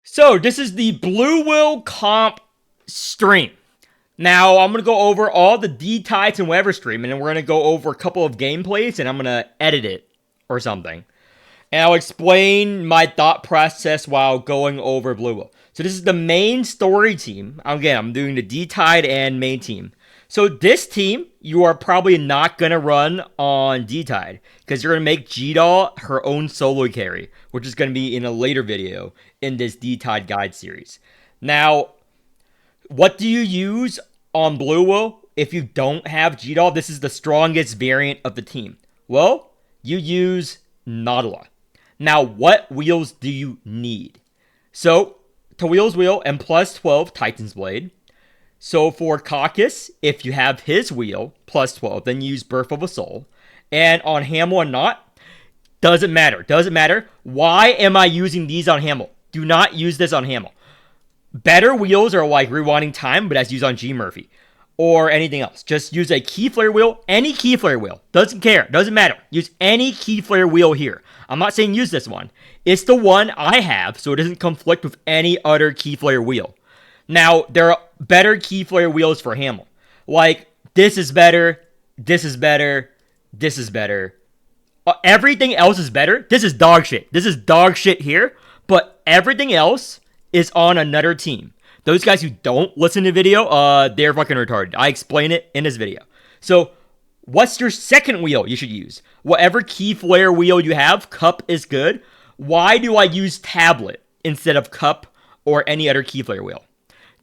So this is the Bluwill comp stream. Now I'm gonna go over all the D types and whatever stream, and then we're gonna go over a couple of gameplays, and I'm gonna edit it or something. And I'll explain my thought process while going over Bluwill. So this is the main story team. Again, I'm doing the D-Tide and main team. So this team, you are probably not going to run on D-Tide because you're going to make G-Doll her own solo carry, which is going to be in a later video in this D-Tide guide series. Now, what do you use on Bluwill if you don't have G-Doll? This is the strongest variant of the team. Well, you use Nautilus. Now, what wheels do you need? So, Tawil's wheel and plus 12 Titan's Blade. So for Caecus, if you have his wheel, plus 12, then use Birth of a Soul. And on Hamel and not, doesn't matter. Doesn't matter. Why am I using these on Hamel? Do not use this on Hamel. Better wheels are like Rewinding Time, but that's used on G Murphy. Or anything else. Just use a key flare wheel. Any key flare wheel. Doesn't care. Doesn't matter. Use any key flare wheel here. I'm not saying use this one. It's the one I have, so it doesn't conflict with any other key flare wheel. Now, there are better key flare wheels for Hamel. Like, this is better. This is better. This is better. Everything else is better. This is dog shit. This is dog shit here. But everything else is on another team. Those guys who don't listen to the video, they're fucking retarded. I explain it in this video. So, what's your second wheel you should use? Whatever key flare wheel you have, Cup is good. Why do I use Tablet instead of Cup or any other key flare wheel?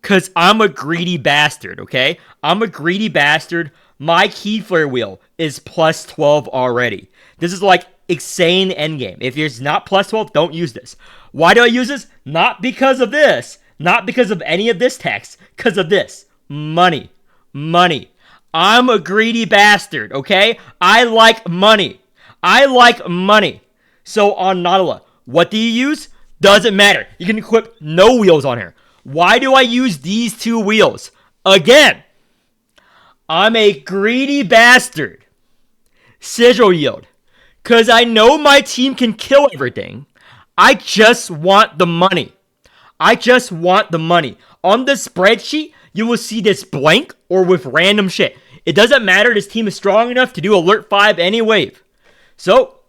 Because I'm a greedy bastard, okay? I'm a greedy bastard. My key flare wheel is plus 12 already. This is like insane endgame. If it's not plus 12, don't use this. Why do I use this? Not because of this. Not because of any of this text, because of this. Money. Money. I'm a greedy bastard, okay? I like money. I like money. So on Nautilus, what do you use? Doesn't matter. You can equip no wheels on here. Why do I use these two wheels? Again, I'm a greedy bastard. Sigil yield. Because I know my team can kill everything. I just want the money. I just want the money. On the spreadsheet, you will see this blank or with random shit. It doesn't matter. This team is strong enough to do Alert 5 any wave. So,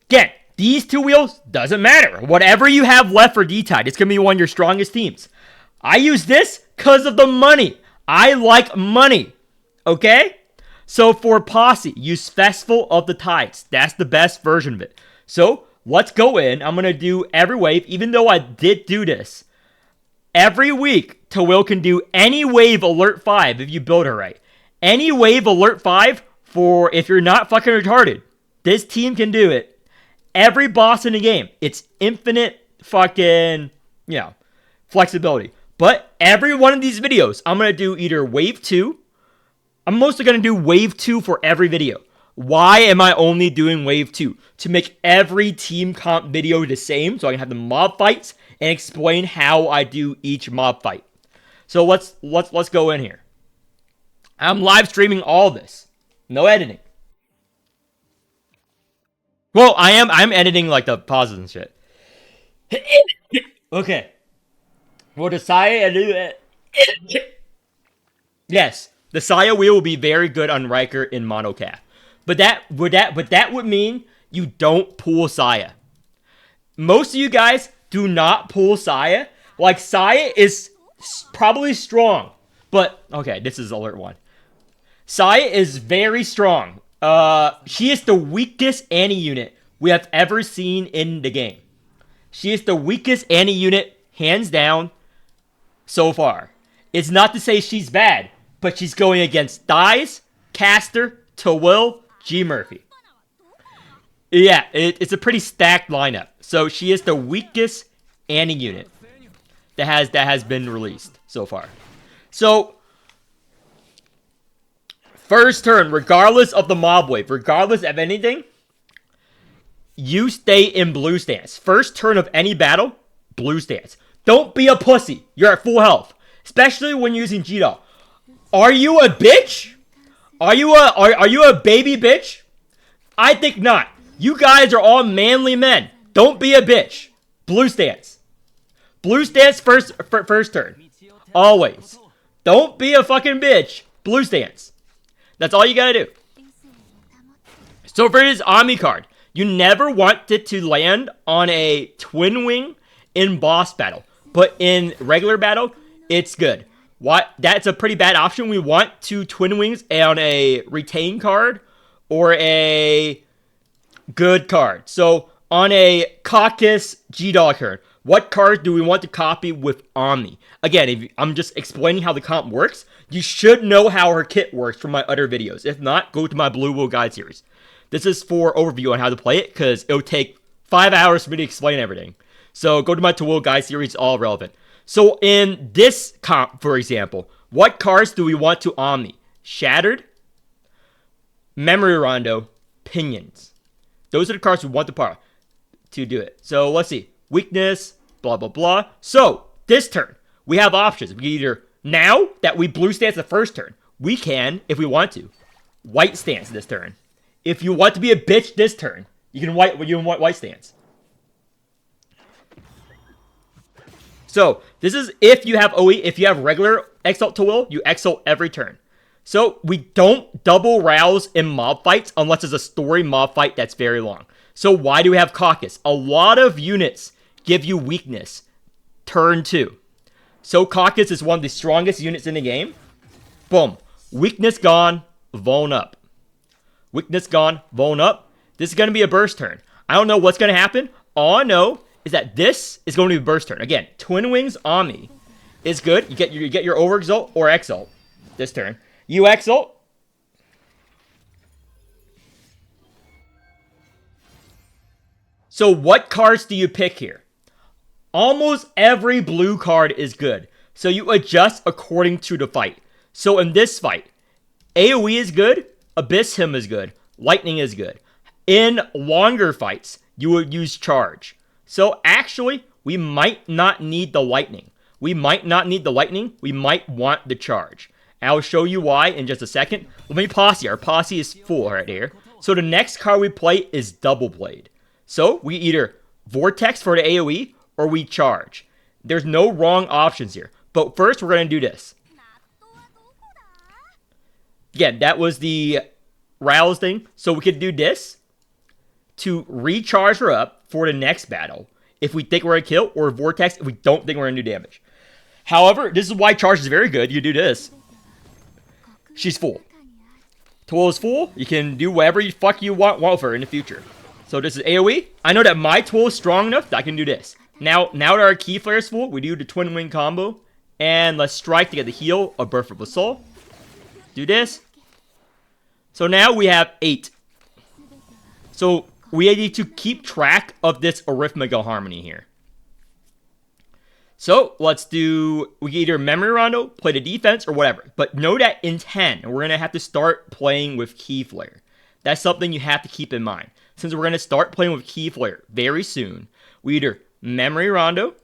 again, these two wheels, doesn't matter. Whatever you have left for D-Tide, it's going to be one of your strongest teams. I use this because of the money. I like money. Okay? So for Posse, use Festival of the Tides. That's the best version of it. So, let's go in. I'm going to do every wave, even though I did do this. Every week, Tawil can do any wave Alert 5 if you build her right. Any wave Alert 5 for if you're not fucking retarded. This team can do it. Every boss in the game. It's infinite fucking, flexibility. But every one of these videos, I'm going to do either wave 2. I'm mostly going to do wave 2 for every video. Why am I only doing wave 2? To make every team comp video the same, so I can have the mob fights and explain how I do each mob fight. So let's go in here. I'm live streaming all this. No editing. Well, I'm editing like the pauses and shit. Okay. Well, the Saya yes, the Saya wheel will be very good on Riker in monocaf. But that would mean you don't pull Saya. Most of you guys do not pull Saya. Like, Saya is probably strong. But, okay, this is alert 1. Saya is very strong. She is the weakest Annie unit we have ever seen in the game. She is the weakest Annie unit, hands down, so far. It's not to say she's bad, but she's going against Dies, Caster, Tawil, G Murphy. Yeah, it's a pretty stacked lineup. So she is the weakest Annie unit that has been released so far. So first turn, regardless of the mob wave, regardless of anything, you stay in blue stance. First turn of any battle, blue stance. Don't be a pussy. You're at full health, especially when using G-Doll. Are you a bitch? Are you a baby bitch? I think not. You guys are all manly men. Don't be a bitch. Blue stance. Blue stance first turn. Always. Don't be a fucking bitch. Blue stance. That's all you gotta do. So for this Ami card, you never want it to land on a twin wing in boss battle. But in regular battle, it's good. That's a pretty bad option. We want two twin wings on a retain card or a good card. So on a Caecus G-Dog card, what cards do we want to copy with Omni? Again, I'm just explaining how the comp works. You should know how her kit works from my other videos. If not, go to my Bluwill guide series. This is for overview on how to play it, because it'll take 5 hours for me to explain everything. So go to my Tawil guide series, all relevant. So in this comp, for example, what cards do we want to Omni? Shattered, Memory Rondo, Pinions. Those are the cards we want to do it. So let's see. Weakness, blah, blah, blah. So this turn, we have options. We either, now that we blue stance the first turn, we can, if we want to, white stance this turn. If you want to be a bitch this turn, you can white stance. So this is if you have OE. If you have regular Exalt Tawil, you Exalt every turn. So we don't double rouse in mob fights unless it's a story mob fight that's very long. So why do we have Caecus? A lot of units give you weakness turn 2. So Caecus is one of the strongest units in the game. Boom. Weakness gone, Vone up. Weakness gone, Vone up. This is going to be a burst turn. I don't know what's going to happen. All I know is that this is going to be a burst turn. Again, Twin Wings Omni is good. You get your over exalt or exalt this turn. You exalt. So what cards do you pick here? Almost every blue card is good. So you adjust according to the fight. So in this fight, AoE is good. Abyss Hymn is good. Lightning is good. In longer fights, you would use Charge. So actually, we might not need the Lightning. We might want the Charge. I'll show you why in just a second. Let me posse. Our posse is full right here. So the next card we play is Double Blade. So we either Vortex for the AoE or we Charge. There's no wrong options here. But first, we're going to do this. Again, that was the Rouse thing. So we could do this to recharge her up for the next battle if we think we're going to kill, or Vortex if we don't think we're going to do damage. However, this is why Charge is very good. You do this. She's full. Tawil is full. You can do whatever you fuck you want with her in the future. So this is AoE. I know that my Tawil is strong enough that I can do this. Now that our Key Flare is full, we do the Twin Wing combo. And let's strike to get the heal of Birth of the Soul. Do this. So now we have 8. So we need to keep track of this arithmetical harmony here. So let's do, we can either Memory Rondo, play the defense, or whatever. But know that in 10, we're going to have to start playing with Key Flare. That's something you have to keep in mind. Since we're going to start playing with Key Flare very soon, we either Memory Rondo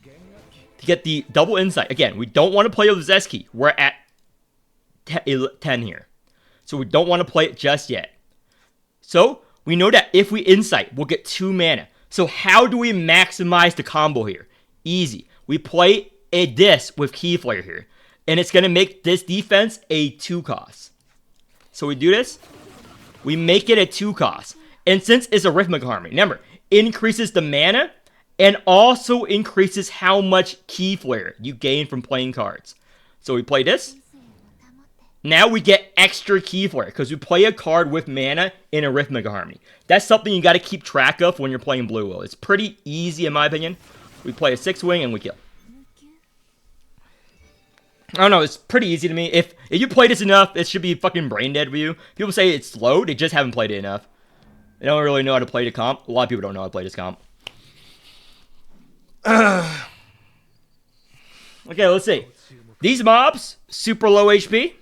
to get the double insight. Again, we don't want to play with Zeski. We're at 10 here. So we don't want to play it just yet. So we know that if we insight, we'll get 2 mana. So how do we maximize the combo here? Easy. We play a disc with Key Flare here. And it's going to make this defense a 2 cost. So we do this. We make it a 2 cost. And since it's a arithmetical harmony, remember, increases the mana and also increases how much Key Flare you gain from playing cards. So we play this. Now we get extra Key Flare because we play a card with mana in arithmetical harmony. That's something you got to keep track of when you're playing Bluwill. It's pretty easy in my opinion. We play a 6-wing and we kill. I don't know, it's pretty easy to me. If you play this enough, it should be fucking brain dead for you. People say it's slow, they just haven't played it enough. They don't really know how to play the comp. A lot of people don't know how to play this comp. Okay, let's see. These mobs, super low HP.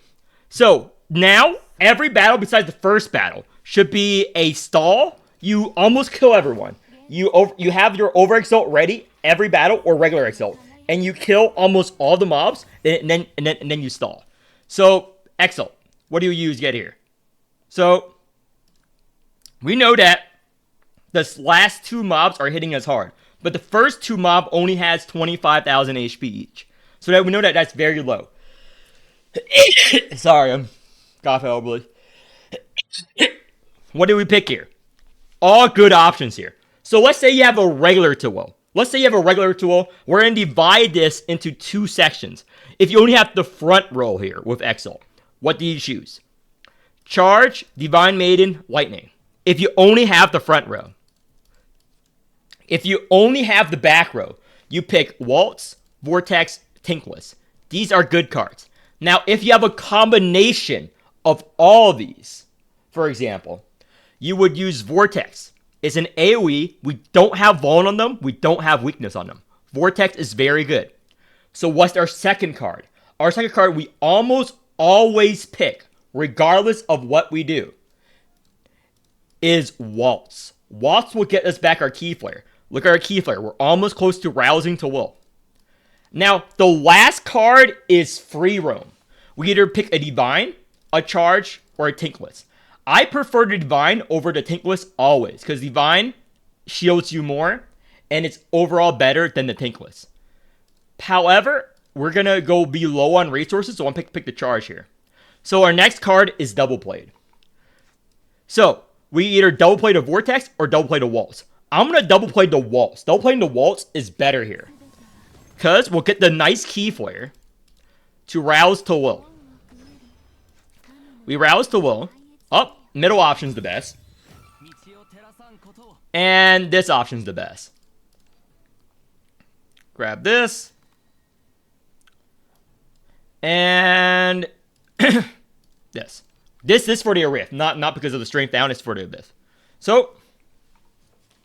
So, now, every battle besides the first battle should be a stall. You almost kill everyone. You have your over exalt ready every battle, or regular exalt. And you kill almost all the mobs, and then you stall. So, exalt. What do you use to get here? So, we know that the last 2 mobs are hitting us hard. But the first two mob only has 25,000 HP each. So that we know that that's very low. Sorry, I'm coughing horribly. What do we pick here? All good options here. So let's say you have a regular Tawil. Let's say you have a regular Tawil. We're going to divide this into two sections. If you only have the front row here with Exalt, what do you choose? Charge, Divine Maiden, Lightning. If you only have the front row. If you only have the back row, you pick Waltz, Vortex, Tinkless. These are good cards. Now, if you have a combination of all these, for example, you would use Vortex. It's an AoE. We don't have Vuln on them. We don't have weakness on them. Vortex is very good. So what's our second card? Our second card we almost always pick, regardless of what we do, is Waltz. Waltz will get us back our Key Flare. Look at our Key Flare. We're almost close to rousing Tawil. Now, the last card is Free Roam. We either pick a Divine, a Charge, or a Tinkless. I prefer the Divine over the Tinkless always, because Divine shields you more, and it's overall better than the Tinkless. However, we're going to go be low on resources, so I'm going to pick the Charge here. So our next card is Double Played. So, we either double play the Vortex or double play the Waltz. I'm going to double play the Waltz. Double playing the Waltz is better here. Because we'll get the nice Key Flare to rouse Tawil. We rouse Tawil. Up, middle option's the best. And this option's the best. Grab this. And this. This for the Rift, not because of the strength down, it's for the Abyss. So,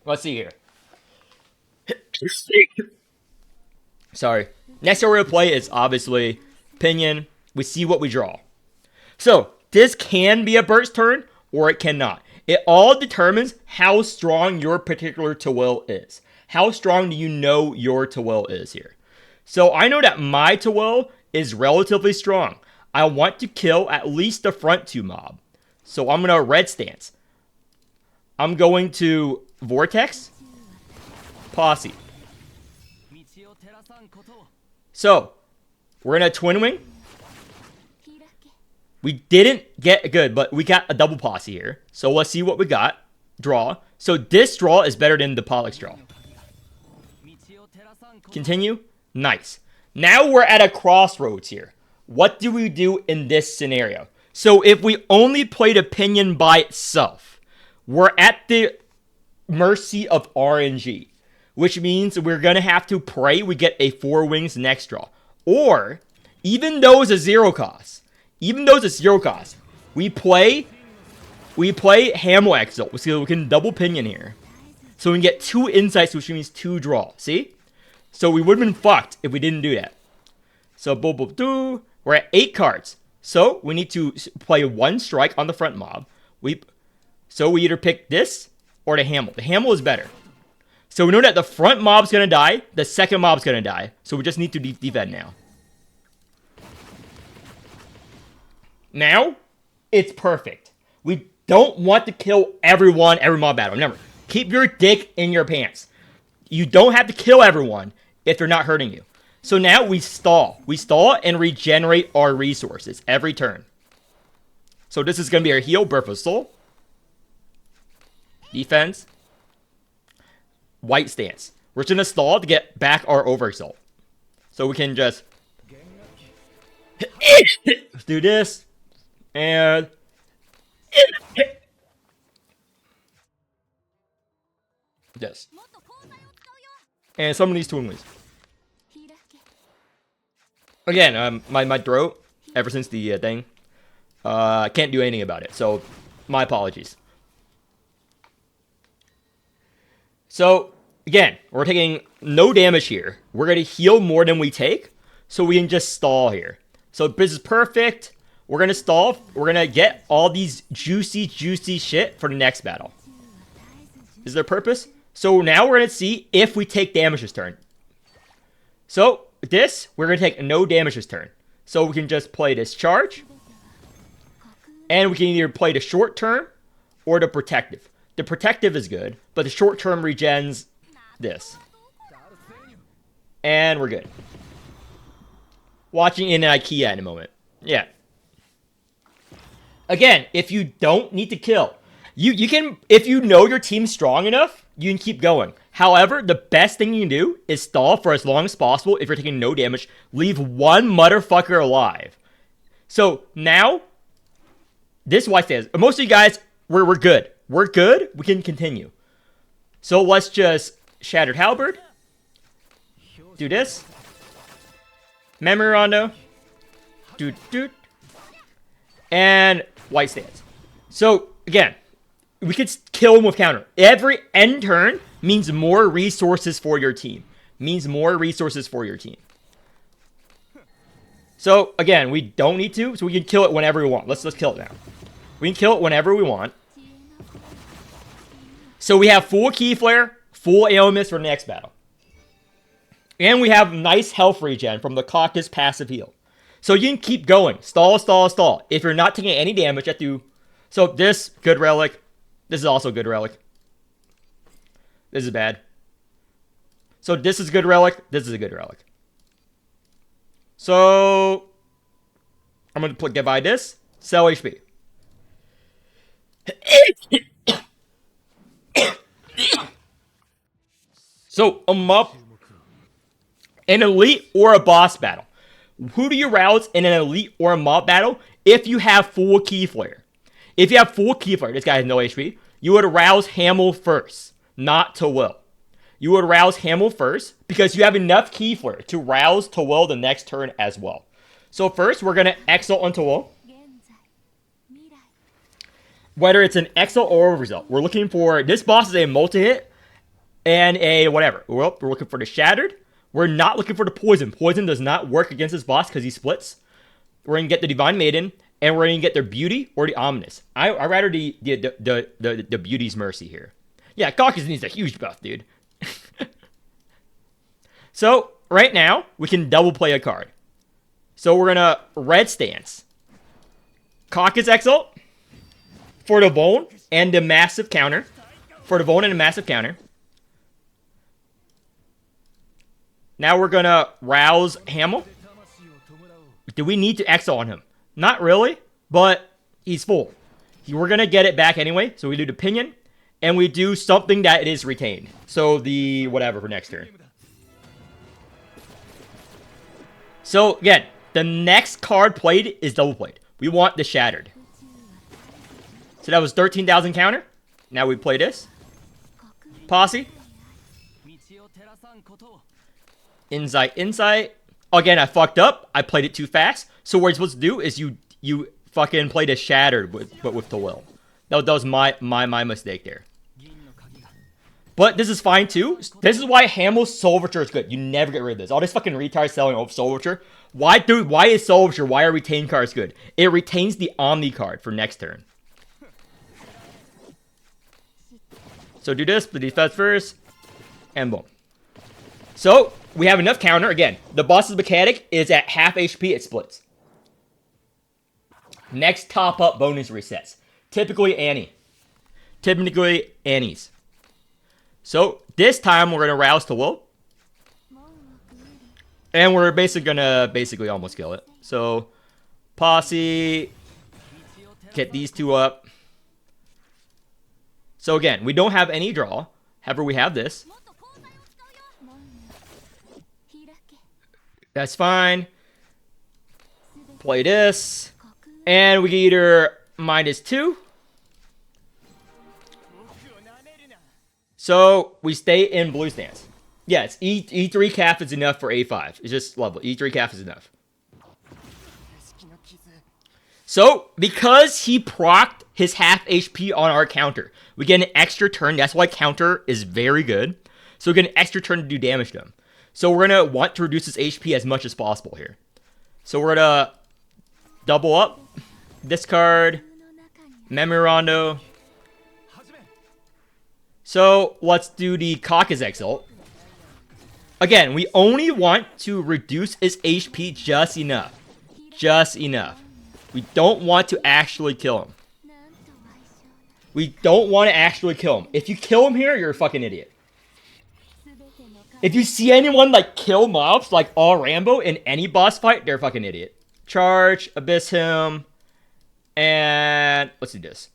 let's see here. Sorry. Next card we're going to play is obviously Pinion. We see what we draw. So, this can be a burst turn, or it cannot. It all determines how strong your particular Tawil is. How strong do you know your Tawil is here? So, I know that my Tawil is relatively strong. I want to kill at least the front two mob. So, I'm going to red stance. I'm going to Vortex. Posse. So, we're going to Twin Wing. We didn't get good, but we got a double posse here. So let's see what we got. Draw. So this draw is better than the Pollux draw. Continue. Nice. Now we're at a crossroads here. What do we do in this scenario? So if we only played Opinion by itself, we're at the mercy of RNG. Which means we're going to have to pray we get a 4 wings next draw. Or, even though it's a zero cost, we play Hamel Exalt, so we can double Pinion here. So we can get 2 insights, which means 2 draw. See? So we would have been fucked if we didn't do that. So, we're at 8 cards. So, we need to play 1 strike on the front mob. So we either pick this or the Hamel. The Hamel is better. So we know that the front mob's going to die, the second mob's going to die. So we just need to defend now. Now, it's perfect. We don't want to kill every mob battle. Remember, keep your dick in your pants. You don't have to kill everyone if they're not hurting you. So now we stall. We stall and regenerate our resources every turn. So this is going to be our heal, Birth of Soul. Defense. White stance. We're just going to stall to get back our Overexalt. So we can just do this. And this. And some of these Twin Wings. Again, my throat, ever since the thing, I can't do anything about it. So, my apologies. So, again, we're taking no damage here. We're going to heal more than we take, so we can just stall here. So, this is perfect. We're going to stall. We're going to get all these juicy shit for the next battle. Is there purpose? So, now we're going to see if we take damage this turn. So, this, we're going to take no damage this turn. So, we can just play this charge. And we can either play the short term or the protective. The protective is good, but the short term regens this. And we're good. Watching in an IKEA in a moment. Yeah. Again, if you don't need to kill, you can, if you know your team's strong enough, you can keep going. However, the best thing you can do is stall for as long as possible if you're taking no damage. Leave one motherfucker alive. So now, this is why I say this. Most of you guys, we're good. We're good. We can continue. So let's just Shattered Halberd. Do this. Memory Rondo. Doot. And White Stance. So, again, we could kill him with counter. Every end turn means more resources for your team. So, again, we don't need to, so we can kill it whenever we want. Let's kill it now. We can kill it whenever we want. So we have full Key Flare, full AoE Mist for the next battle. And we have nice health regen from the Caecus passive heal. So you can keep going. Stall. If you're not taking any damage, you have to... So this, good relic. This is also good relic. This is bad. So this is good relic. This is a good relic. So... I'm going to divide this. Sell HP. So, a mob... An elite or a boss battle. Who do you rouse in an elite or a mob battle if you have full Key Flare? If you have full Key Flare, this guy has no HP, you would rouse Hamel first, not Tawil. You would rouse Hamel first because you have enough Key Flare to rouse Tawil the next turn as well. So first, we're going to Exalt on Tawil. Whether it's an Exalt or Overzeal, we're looking for... This boss is a multi-hit and a whatever. Well, we're looking for the Shattered. We're not looking for the Poison. Poison does not work against this boss because he splits. We're going to get the Divine Maiden, and we're going to get their Beauty or the Ominous. I rather the Beauty's Mercy here. Yeah, Caecus needs a huge buff, dude. So, right now, we can double play a card. So, we're going to Red Stance. Caecus Exalt for the Bone and the Massive Counter. Now we're going to rouse Hamel. Do we need to Exalt on him? Not really, but he's full. We're going to get it back anyway. So we do the Pinion, and we do something that is retained. So the whatever for next turn. So again, the next card played is double played. We want the Shattered. So that was 13,000 counter. Now we play this. Posse. Insight. Again, I fucked up. I played it too fast. So what you're supposed to do is you fucking played a Shattered with Tawil. That was my mistake there. But this is fine too. This is why Hamel's Soul Overture is good. You never get rid of this. All this fucking retards selling Soul Overture. Why is Soul Overture? Why are retained cards good? It retains the Omni card for next turn. So do this, the defense first, and boom. So, we have enough counter. Again, the boss's mechanic is at half HP, it splits. Next top up bonus resets. Typically Annie's. So, this time we're going to rouse Tawil. And we're basically going to almost kill it. So, Posse. Get these two up. So again, we don't have any draw. However, we have this. That's fine. Play this. And we get either -2. So we stay in blue stance. Yeah, it's E3 calf is enough for A5. It's just lovely. E3 calf is enough. So, because he procced his half HP on our counter, we get an extra turn. That's why counter is very good. So we get an extra turn to do damage to him. So we're going to want to reduce his HP as much as possible here. So we're going to double up. Discard. Memory Rondo. So let's do the Caecus Exalt. Again, we only want to reduce his HP just enough. Just enough. We don't want to actually kill him. If you kill him here, you're a fucking idiot. If you see anyone like kill mobs like all Rambo in any boss fight, they're a fucking idiot. Charge, Abyss him, and let's do this.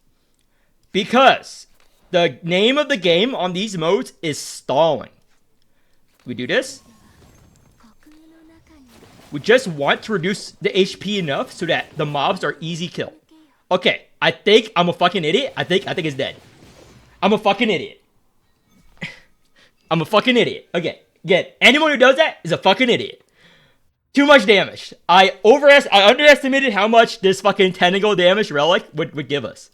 Because the name of the game on these modes is stalling. We do this. We just want to reduce the HP enough so that the mobs are easy kill. Okay, I think I'm a fucking idiot. I think it's dead. I'm a fucking idiot. I'm a fucking idiot. Okay, again, anyone who does that is a fucking idiot. Too much damage. I underestimated how much this fucking tentacle damage relic would give us.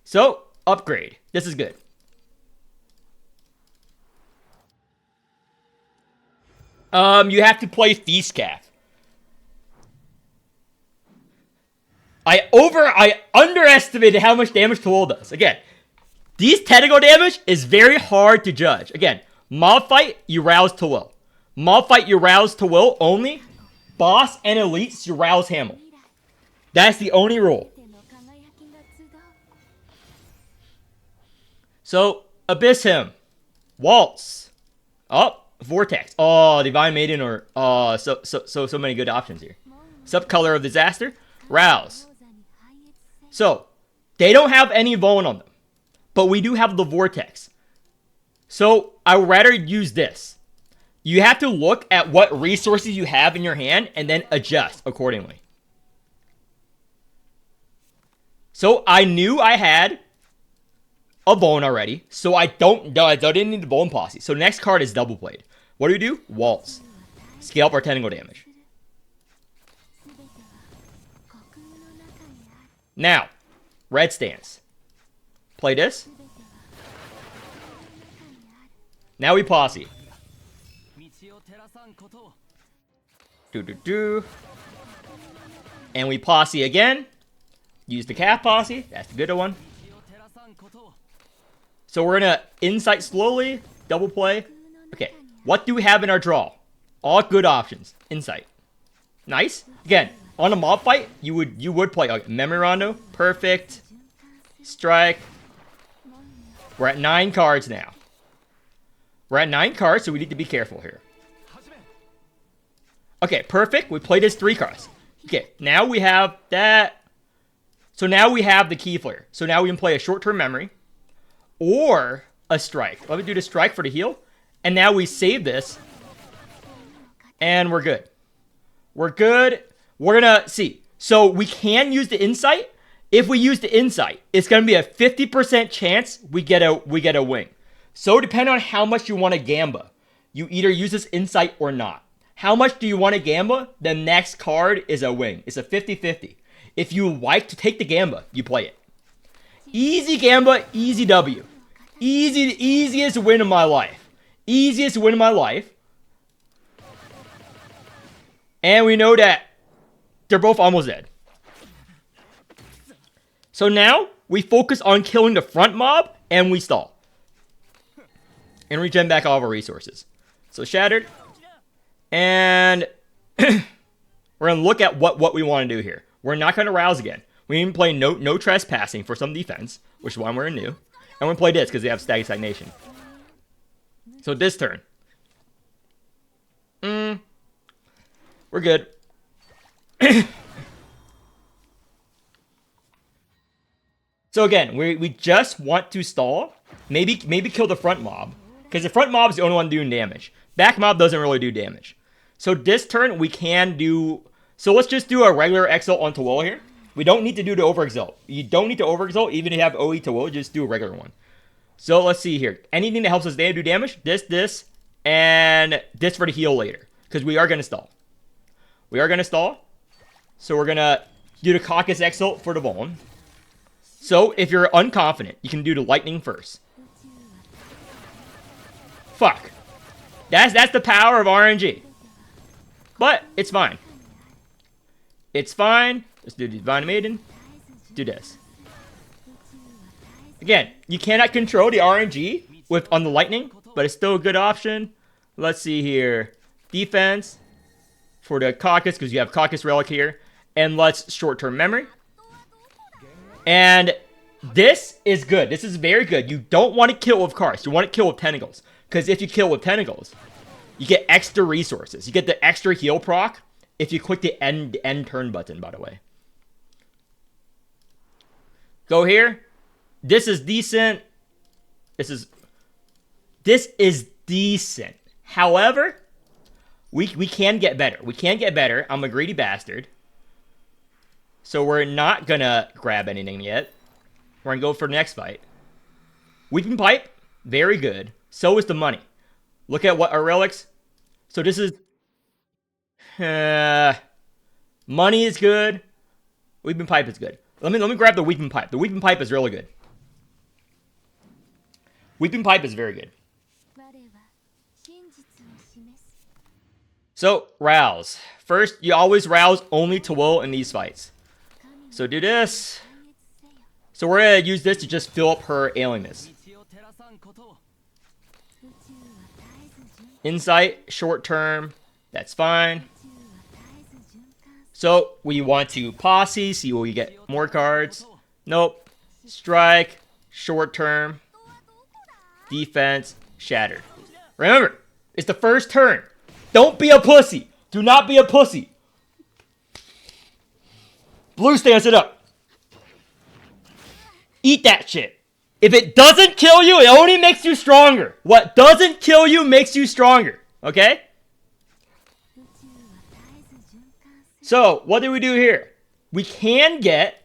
So, upgrade. This is good. You have to play Feast Calf. I underestimated how much damage Tawil does. Again, these tentacle damage is very hard to judge. Again, mob fight, you rouse Tawil. Mob fight, you rouse Tawil only. Boss and elites, you rouse Hamel. That's the only rule. So, Abyss him. Waltz. Oh, Vortex. Oh, Divine Maiden or... Oh, so many good options here. Subcolor of Disaster. Rouse. So, they don't have any Vuln on them. But we do have the Vortex. So, I would rather use this. You have to look at what resources you have in your hand and then adjust accordingly. So, I knew I had a Vuln already. So, I didn't need the Vuln Posse. So, next card is Double Blade. What do? Waltz. Scale up our tentacle damage. Now, Red Stance. Play this. Now we posse. And we posse again. Use the calf posse. That's the good one. So we're gonna insight slowly. Double play. Okay. What do we have in our draw? All good options. Insight. Nice. Again, on a mob fight, you would play okay, Memory Rondo. Perfect. Strike. We're at 9 cards now. We're at 9 cards, so we need to be careful here. Okay, perfect. We played as 3 cards. Okay, now we have that. So now we have the Key Flare. So now we can play a short-term memory or a strike. Let me do the strike for the heal. And now we save this. And we're good. We're good. We're gonna see. So we can use the insight. If we use the insight, it's gonna be a 50% chance we get a wing. So depending on how much you want to gamba, you either use this insight or not. How much do you want to gamba? The next card is a wing. It's a 50-50. If you like to take the gamba, you play it. Easy gamba, easy W. Easiest win of my life. Easiest win of my life. And we know that they're both almost dead. So now, we focus on killing the front mob, and we stall. And regen back all of our resources. So Shattered. And we're going to look at what we want to do here. We're not going to rouse again. We even play no trespassing for some defense, which is why we're new. And we're going to play this because they have stagnation. So this turn. We're good. So again, we just want to stall. Maybe kill the front mob. Because the front mob is the only one doing damage. Back mob doesn't really do damage. So this turn, we can do... So let's just do a regular exalt on Tawil here. We don't need to do the overexalt. You don't need to overexalt, even if you have OE Tawil, just do a regular one. So let's see here. Anything that helps us do damage, this, and this for the heal later. Because we are going to stall. We are going to stall. So we're going to do the Caecus exalt for the Vuln. So if you're unconfident, you can do the lightning first. Fuck. That's the power of RNG. But it's fine. It's fine. Let's do the Divine Maiden. Do this. Again, you cannot control the RNG on the lightning, but it's still a good option. Let's see here. Defense for the Caecus, because you have Caecus Relic here. And let's short-term memory. And this is good. This is very good. You don't want to kill with cards. You want to kill with tentacles. Because if you kill with tentacles, you get extra resources. You get the extra heal proc if you click the end turn button, by the way. Go here. This is decent. This is decent. However, we can get better. We can get better. I'm a greedy bastard. So we're not gonna grab anything yet. We're gonna go for the next fight. Weeping Pipe, very good. So is the money. Look at what our relics. So this is money is good. Weeping Pipe is good. Let me grab the Weeping Pipe. The Weeping Pipe is really good. Weeping Pipe is very good. So, rouse. First, you always rouse only Tawil in these fights. So do this. So we're going to use this to just fill up her ailingness. Insight, short term. That's fine. So we want to posse, see will we get more cards. Nope. Strike, short term. Defense, shattered. Remember, it's the first turn. Don't be a pussy. Do not be a pussy. Blue stands it up. Eat that shit. If it doesn't kill you, it only makes you stronger. What doesn't kill you makes you stronger. Okay? So, what do we do here? We can get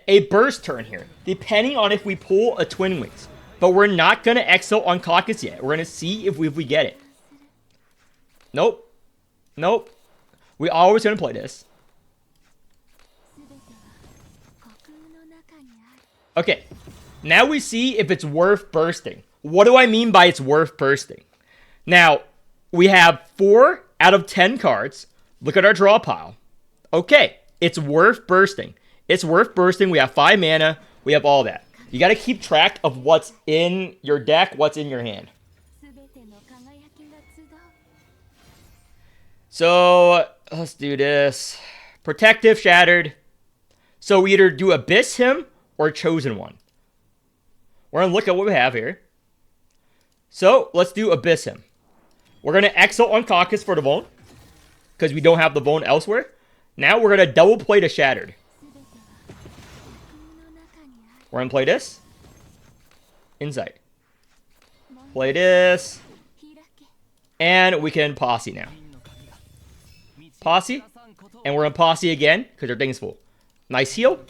a burst turn here, depending on if we pull a Twin Wings. But we're not going to exo on Caecus yet. We're going to see if we get it. Nope. Nope. We always going to play this. Okay. Now we see if it's worth bursting. What do I mean by it's worth bursting? Now, we have 4 out of 10 cards. Look at our draw pile. Okay. It's worth bursting. It's worth bursting. We have 5 mana. We have all that. You got to keep track of what's in your deck, what's in your hand. So, let's do this. Protective, Shattered. So we either do Abyss him or Chosen One. We're going to look at what we have here. So, let's do Abyss him. We're going to exile on Caecus for the Bone, because we don't have the Bone elsewhere. Now we're going to double play the Shattered. We're going to play this. Insight. Play this. And we can posse now. Posse. And we're going to posse again, because our thing's full. Nice heal.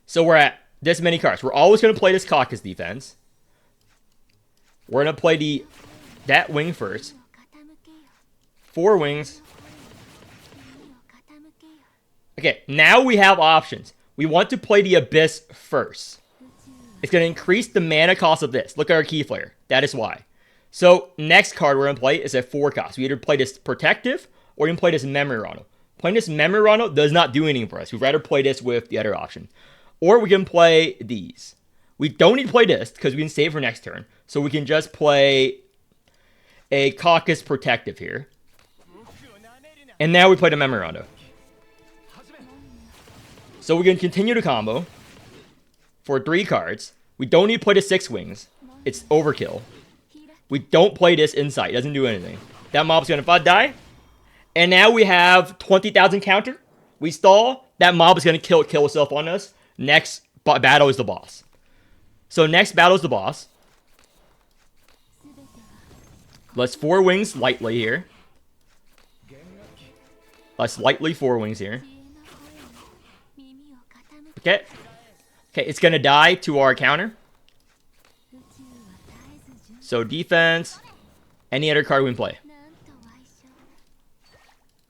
So we're at this many cards. We're always going to play this Caecus defense. We're going to play that wing first. 4 wings. Okay, now we have options. We want to play the Abyss first. It's going to increase the mana cost of this. Look at our key flare. That is why. So, next card we're going to play is at 4 cost. We either play this Protective, or we can play this Memory Rondo. Playing this Memory Rondo does not do anything for us. We'd rather play this with the other option. Or we can play these. We don't need to play this, because we can save for next turn. So we can just play a Caecus Protective here. And now we play the Memory Rondo. So we can continue the combo for 3 cards. We don't need to play the 6 wings. It's overkill. We don't play this Insight. It doesn't do anything. That mob's going to die. And now we have 20,000 counter. We stall. That mob is going to kill itself on us. Next battle is the boss. So next battle is the boss. Let's 4 wings lightly here. Let's lightly 4 wings here. Okay. Okay, it's going to die to our counter. So defense. Any other card we can play.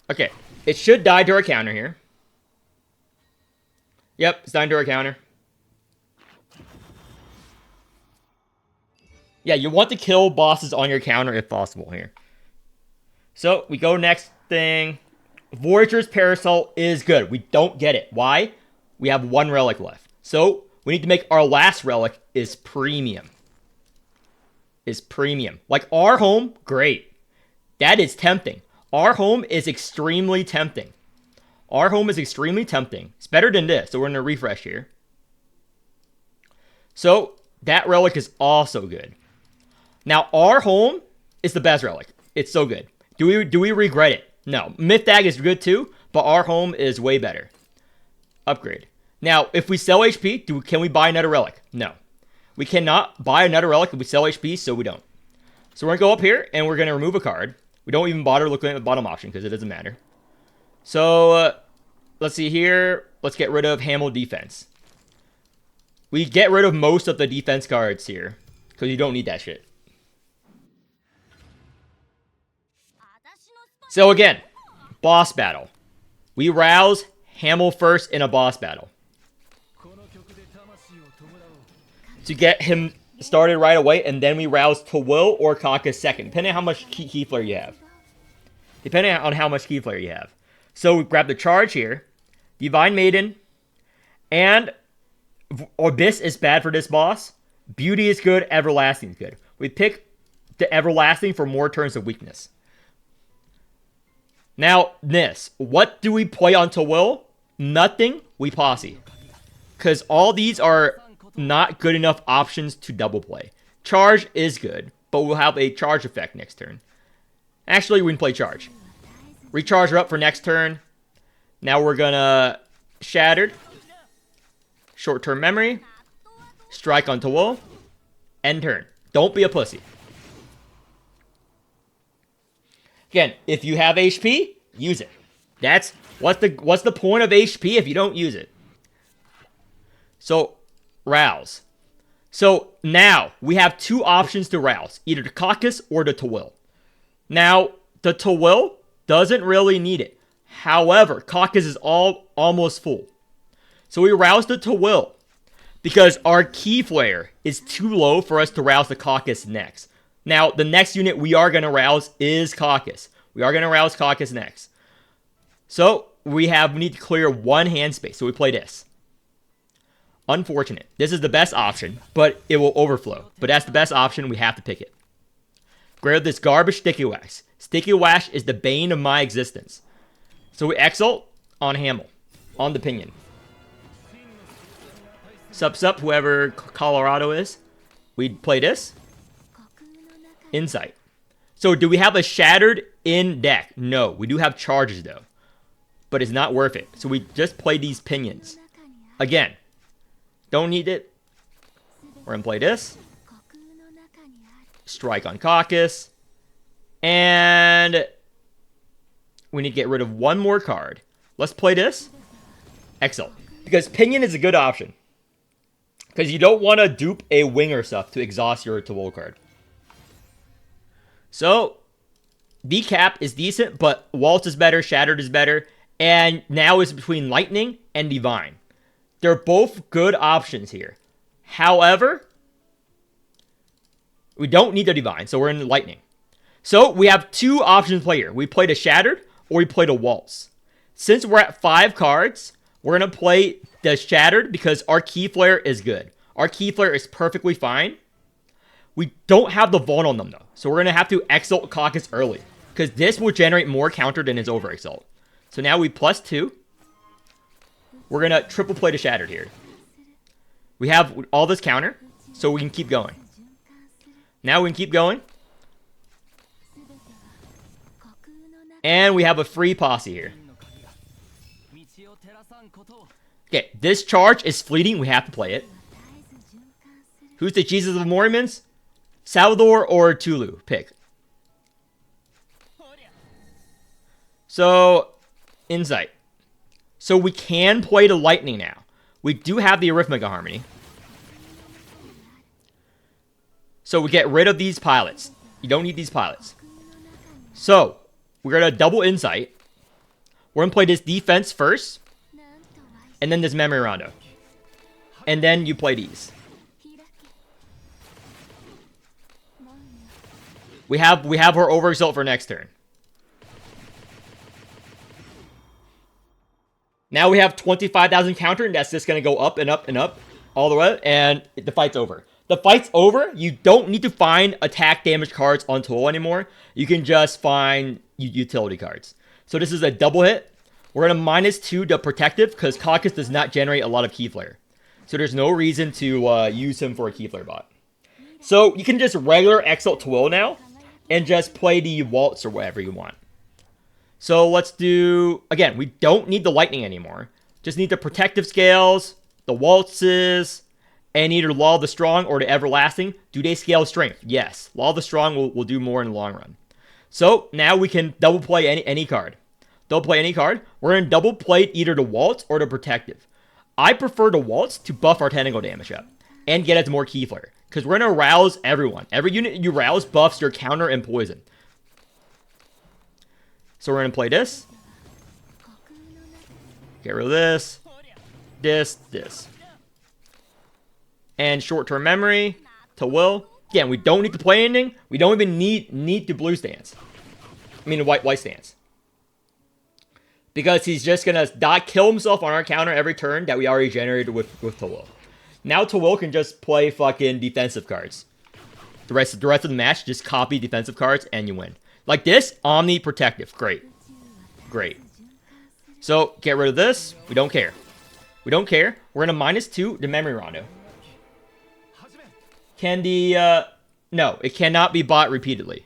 Okay. It should die to our counter here. Yep, it's dying to our counter. Yeah, you want to kill bosses on your counter if possible here. So, we go next thing. Voyager's Parasol is good. We don't get it. Why? We have 1 relic left. So, we need to make our last relic is premium. Like, our home, great. That is tempting. Our home is extremely tempting. It's better than this. So, we're going to refresh here. So, That relic is also good. Now, our home is the best relic. It's so good. Do we regret it? No. Myth Dag is good too, but our home is way better. Upgrade. Now, if we sell HP, can we buy another relic? No. We cannot buy another relic if we sell HP, so we don't. So we're going to go up here, and we're going to remove a card. We don't even bother looking at the bottom option, because it doesn't matter. So, let's see here. Let's get rid of Hamel Defense. We get rid of most of the defense cards here, because you don't need that shit. So again, boss battle. We rouse Hamel first in a boss battle to get him started right away, and then we rouse Tawil or Caecus second, depending on how much key flare you have. Depending on how much key flare you have. So we grab the charge here, Divine Maiden, and Abyss is bad for this boss. Beauty is good, Everlasting is good. We pick the Everlasting for more turns of weakness. Now, what do we play on Tawil? Nothing, we posse. Because all these are not good enough options to double play. Charge is good, but we'll have a charge effect next turn. Actually, we can play charge. Recharge her up for next turn. Now we're gonna Shattered. Short-term memory. Strike on Tawil. End turn. Don't be a pussy. Again, if you have HP, use it. What's the point of HP if you don't use it? So, rouse. So, now, we have two options to rouse. Either the Caecus or the Tawil. Now, the Tawil doesn't really need it. However, Caecus is almost full. So, we rouse the Tawil because our key flare is too low for us to rouse the Caecus next. Now, the next unit we are going to rouse is Caecus. We are going to rouse Caecus next. So, we need to clear one hand space. So, we play this. Unfortunate. This is the best option, but it will overflow. But that's the best option. We have to pick it. Grab this garbage Sticky Wax. Sticky Wax is the bane of my existence. So, we Exalt on Hamel. On the Pinion. Sup, whoever Colorado is. We play this. Insight. So, do we have a Shattered in deck? No. We do have charges, though. But it's not worth it. So, we just play these Pinions. Again. Don't need it. We're going to play this. Strike on Caecus. And we need to get rid of one more card. Let's play this. Exalt. Because Pinion is a good option. Because you don't want to dupe a wing or stuff to exhaust your Tawil card. So, Decap is decent, but Waltz is better, Shattered is better, and now it's between Lightning and Divine. They're both good options here. However, we don't need the Divine, so we're in Lightning. So, we have two options to play here. We played a Shattered, or we played a Waltz. Since we're at 5 cards, we're going to play the Shattered because our key flare is good. Our key flare is perfectly fine. We don't have the Vaughn on them, though. So we're going to have to Exalt Caecus early. Because this will generate more counter than his Over Exalt. So now we +2. We're going to triple play the Shattered here. We have all this counter. So we can keep going. Now we can keep going. And we have a free posse here. Okay, this charge is fleeting. We have to play it. Who's the Jesus of Morimens? Salvador or Tulu? Pick. So, Insight. So we can play the Lightning now. We do have the Arithmetic Harmony. So we get rid of these pilots. You don't need these pilots. So, we're going to double Insight. We're going to play this defense first. And then this Memory Rondo. And then you play these. We have her Overexalt for next turn. Now we have 25,000 counter, and that's just going to go up and up and up all the way, and the fight's over. The fight's over. You don't need to find attack damage cards on Tawil anymore. You can just find utility cards. So this is a double hit. We're going to -2 the protective because Caecus does not generate a lot of key flare. So there's no reason to use him for a Keyflare bot. So you can just regular Exalt Tawil now and just play the Waltz or whatever you want. So let's do, again, we don't need the Lightning anymore. Just need the Protective Scales, the Waltzes, and either Law of the Strong or the Everlasting. Do they scale Strength? Yes. Law of the Strong will do more in the long run. So now we can double play any card. Double play any card. We're going to double play either the Waltz or the Protective. I prefer the Waltz to buff our tentacle damage up and get us more Keyflare. Because we're going to rouse everyone. Every unit you rouse buffs your counter and poison. So we're going to play this. Get rid of this. This. And short-term memory. Tawil. Again, we don't need to play anything. We don't even need to blue stance. I mean, white stance. Because he's just going to kill himself on our counter every turn that we already generated with Tawil. Now Tawil can just play fucking defensive cards. The rest of the match, just copy defensive cards and you win. Like this, Omni Protective. Great. So, get rid of this. We don't care. We're going to -2 the Memory Rondo. Can the, no, it cannot be bought repeatedly.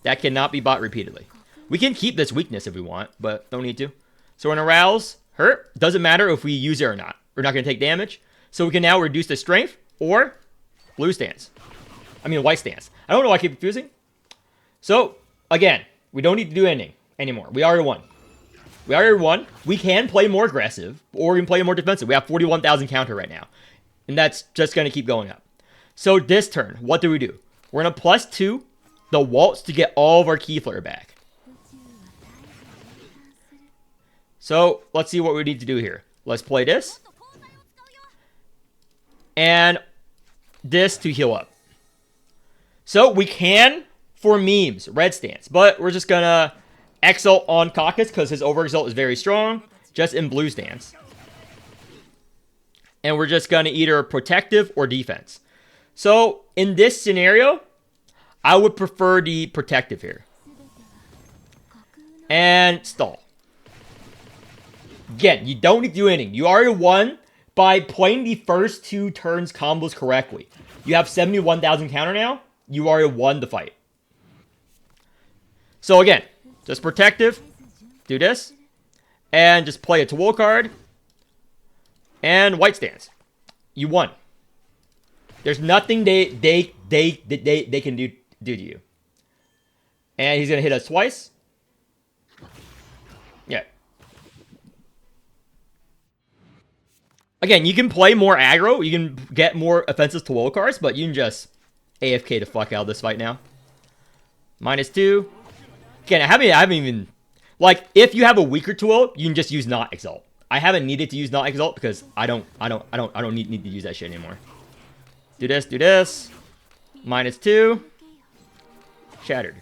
That cannot be bought repeatedly. We can keep this weakness if we want, but don't need to. So we're going to Rouse, hurt. Doesn't matter if we use it or not. We're not going to take damage. So we can now reduce the strength or blue stance. I mean, white stance. I don't know why I keep confusing. So, again, we don't need to do anything anymore. We already won. We can play more aggressive or we can play more defensive. We have 41,000 counter right now. And that's just going to keep going up. So this turn, what do? We're going to +2 the Waltz to get all of our Keyflare back. So, let's see what we need to do here. Let's play this. And this to heal up. So, we can, for memes, red stance. But we're just going to Exalt on Caecus because his over-exalt is very strong. Just in blue stance. And we're just going to either protective or defense. So, in this scenario, I would prefer the protective here. And stall. Again, you don't need to do anything. You already won by playing the first 2 turns combos correctly. You have 71,000 counter now. You already won the fight. So again, just protective. Do this. And just play a Tawil card. And white stance. You won. There's nothing they can do to you. And he's going to hit us twice. Yeah. Again, you can play more aggro. You can get more offensive Tawil cards, but you can just AFK the fuck out of this fight now. -2. Again, I haven't even... Like, if you have a weaker Tawil, you can just use not Exalt. I haven't needed to use not Exalt because I don't need to use that shit anymore. Do this. -2. Shattered.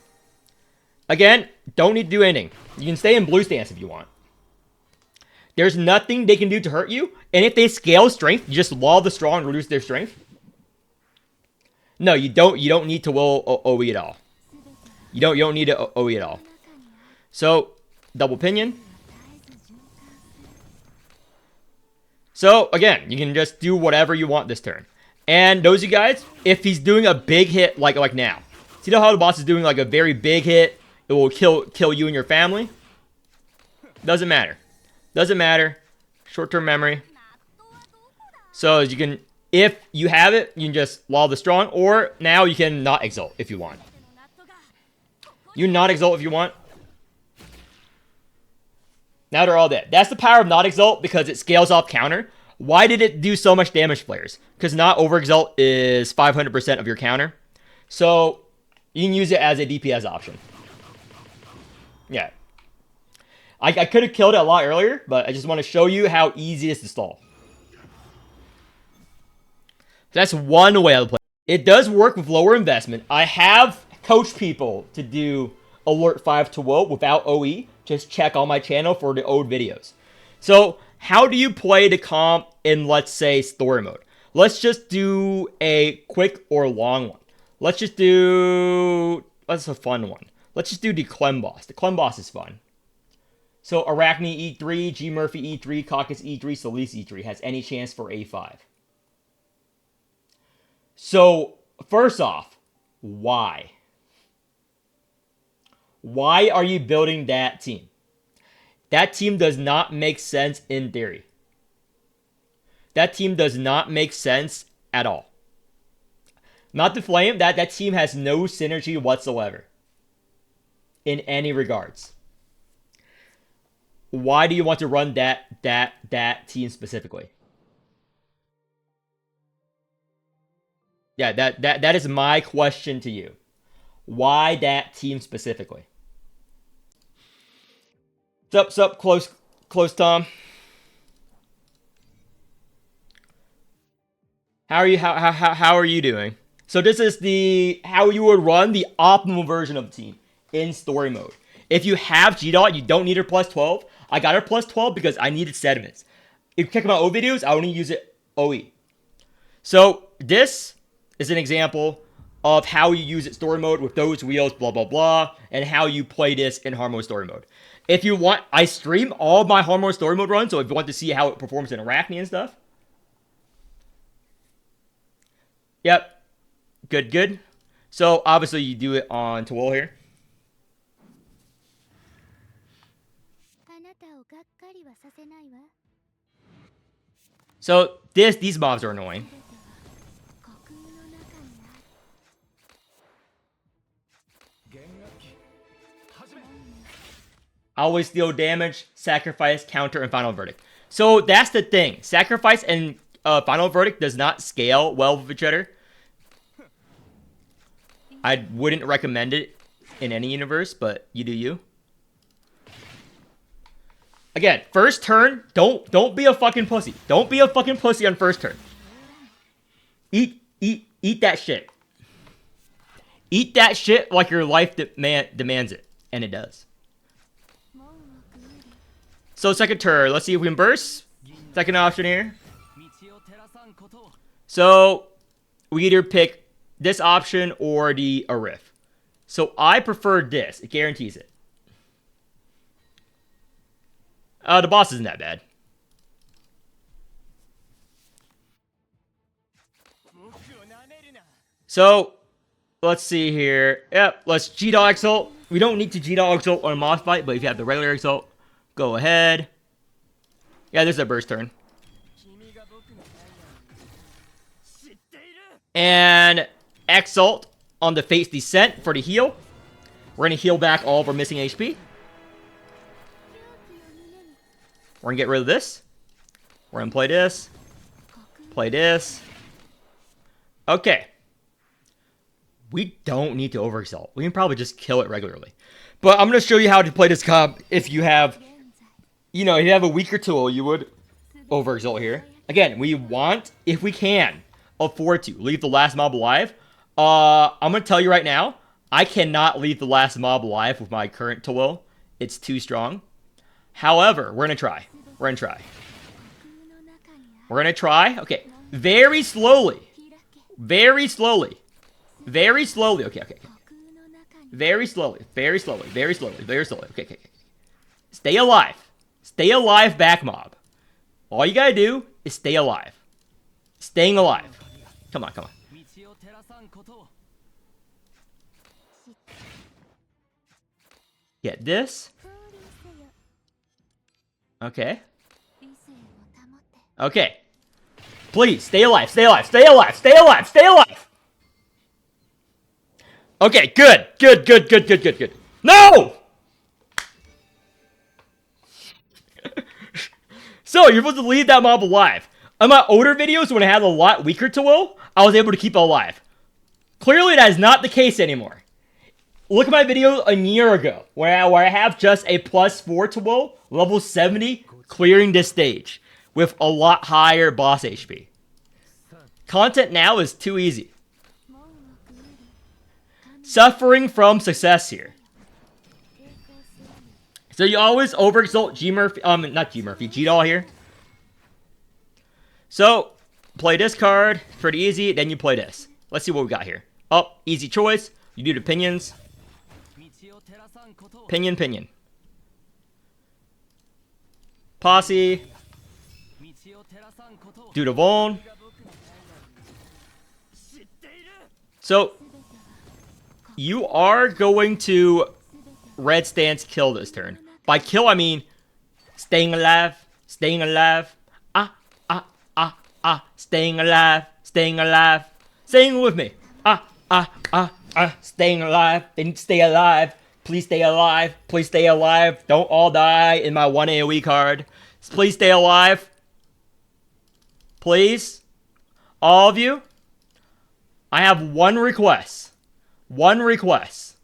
Again, don't need to do anything. You can stay in blue stance if you want. There's nothing they can do to hurt you. And if they scale strength, you just Law of the Strong and reduce their strength. No, you don't need to will OE at all. You don't need to OE at all. So, double pinion. So, again, you can just do whatever you want this turn. And those of you guys, if he's doing a big hit like now. See how the boss is doing like a very big hit? It will kill you and your family. Doesn't matter. Short-term memory. So you can, if you have it, you can just Law of the Strong, or now you can not Exalt if you want. You not Exalt if you want. Now they're all dead. That's the power of not Exalt because it scales off counter. Why did it do so much damage to players? Because not over Exalt is 500% of your counter. So you can use it as a DPS option. Yeah. I could have killed it a lot earlier, but I just want to show you how easy it is to stall. That's one way to play. It does work with lower investment. I have coached people to do Alert 5 to Woe without OE. Just check on my channel for the old videos. So, how do you play the comp in, let's say, story mode? Let's just do a quick or long one. Let's just do... What's a fun one? Let's just do the Clem boss. The Clem boss is fun. So Arachne E3, G Murphy E3, Caecus E3, Solis E3 has any chance for A5. So, first off, why? Why are you building that team? That team does not make sense in theory. That team does not make sense at all. Not to flame, that team has no synergy whatsoever. In any regards. Why do you want to run that team specifically? Yeah, that is my question to you. Why that team specifically? Sup, close Tom. How are you doing? So this is the how you would run the optimal version of the team in story mode. If you have G-Dot, you don't need her plus 12. I got her plus 12 because I needed sediments. If you check my O videos, I only use it OE. So this is an example of how you use it story mode with those wheels, blah, blah, blah, and how you play this in hard mode story mode. If you want, I stream all of my hard mode story mode runs, so if you want to see how it performs in Arachne and stuff. Yep. Good. So, obviously, you do it on Tawil here. So, these mobs are annoying. Always deal damage, sacrifice, counter, and final verdict. So, that's the thing. Sacrifice and final verdict does not scale well with each other. I wouldn't recommend it in any universe, but you do you. Again, first turn, don't be a fucking pussy. Don't be a fucking pussy on first turn. Eat that shit. Eat that shit like your life demands it, and it does. So second turn, let's see if we can burst. Second option here. So we either pick this option or the Arif. So I prefer this. It guarantees it. The boss isn't that bad. So let's see here. Yep, let's G-Dog Exalt. We don't need to G-Dog Exalt on a moss fight, but if you have the regular Exalt, go ahead. Yeah, this is a burst turn. And Exalt on the Fate's Descent for the heal. We're going to heal back all of our missing HP. We're going to get rid of this. We're going to play this. Play this. Okay. We don't need to overexalt. We can probably just kill it regularly. But I'm going to show you how to play this comp if you have, you know, if you have a weaker tool, you would overexalt here. Again, we want, if we can, afford to leave the last mob alive. I'm going to tell you right now, I cannot leave the last mob alive with my current Tawil. It's too strong. However, we're going to try. We're going to try. We're going to try. Okay. Very slowly. Very slowly. Very slowly. Okay. Very slowly. Very slowly. Very slowly. Very slowly. Okay. Stay alive. Stay alive, back mob. All you got to do is stay alive. Staying alive. Come on. Get this. Okay. Okay. Please, stay alive. Okay, good. No! So, you're supposed to leave that mob alive. On my older videos, when I had a lot weaker Tawil, I was able to keep it alive. Clearly, that is not the case anymore. Look at my video a year ago, where I have just a +4 Tawil, level 70, clearing this stage, with a lot higher boss HP. Content now is too easy. Suffering from success here. So you always overexalt G-Doll here. So, play this card, pretty easy, then you play this. Let's see what we got here. Oh, easy choice. You do the pinions. Pinion. Posse. Dudavon. So, you are going to red stance kill this turn. By kill, I mean staying alive, staying alive. Staying alive, staying alive. Staying with me. Staying alive. They need to stay alive. Please stay alive. Please stay alive. Don't all die in my 1 AoE card. Please stay alive. Please. All of you. I have one request. One request.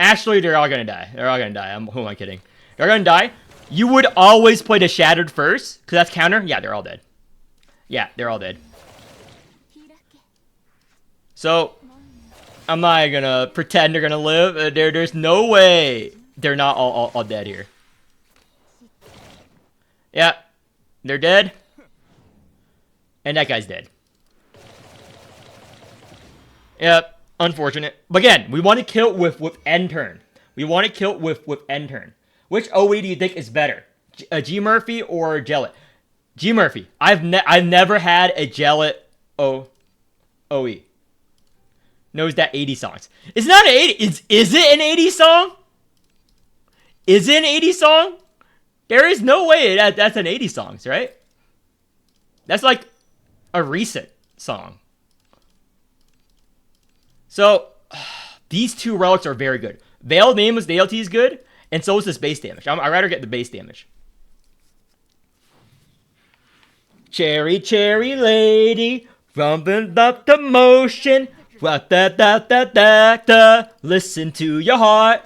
Actually, they're all gonna die. They're all gonna die. Who am I kidding? They're gonna die. You would always play the Shattered first, because that's counter. Yeah, they're all dead. Yeah, they're all dead. So, I'm not gonna pretend they're gonna live. There's no way they're not all dead here. Yeah, they're dead. And that guy's dead. Yep, unfortunate. But again, we want to kill it with end turn. We want to kill it with end turn. Which OE do you think is better? G Murphy or Jellet? G Murphy. I've never had a Jellet OE. Knows that 80 songs. It's not an 80. Is it an 80 song? Is it an 80 song? There is no way that's an 80 songs, right? That's like a recent song. So, these two relics are very good. Veiled Nameless Deity is good, and so is this base damage. I'd rather get the base damage. Cherry, cherry lady, rumbling up the motion. Listen to your heart.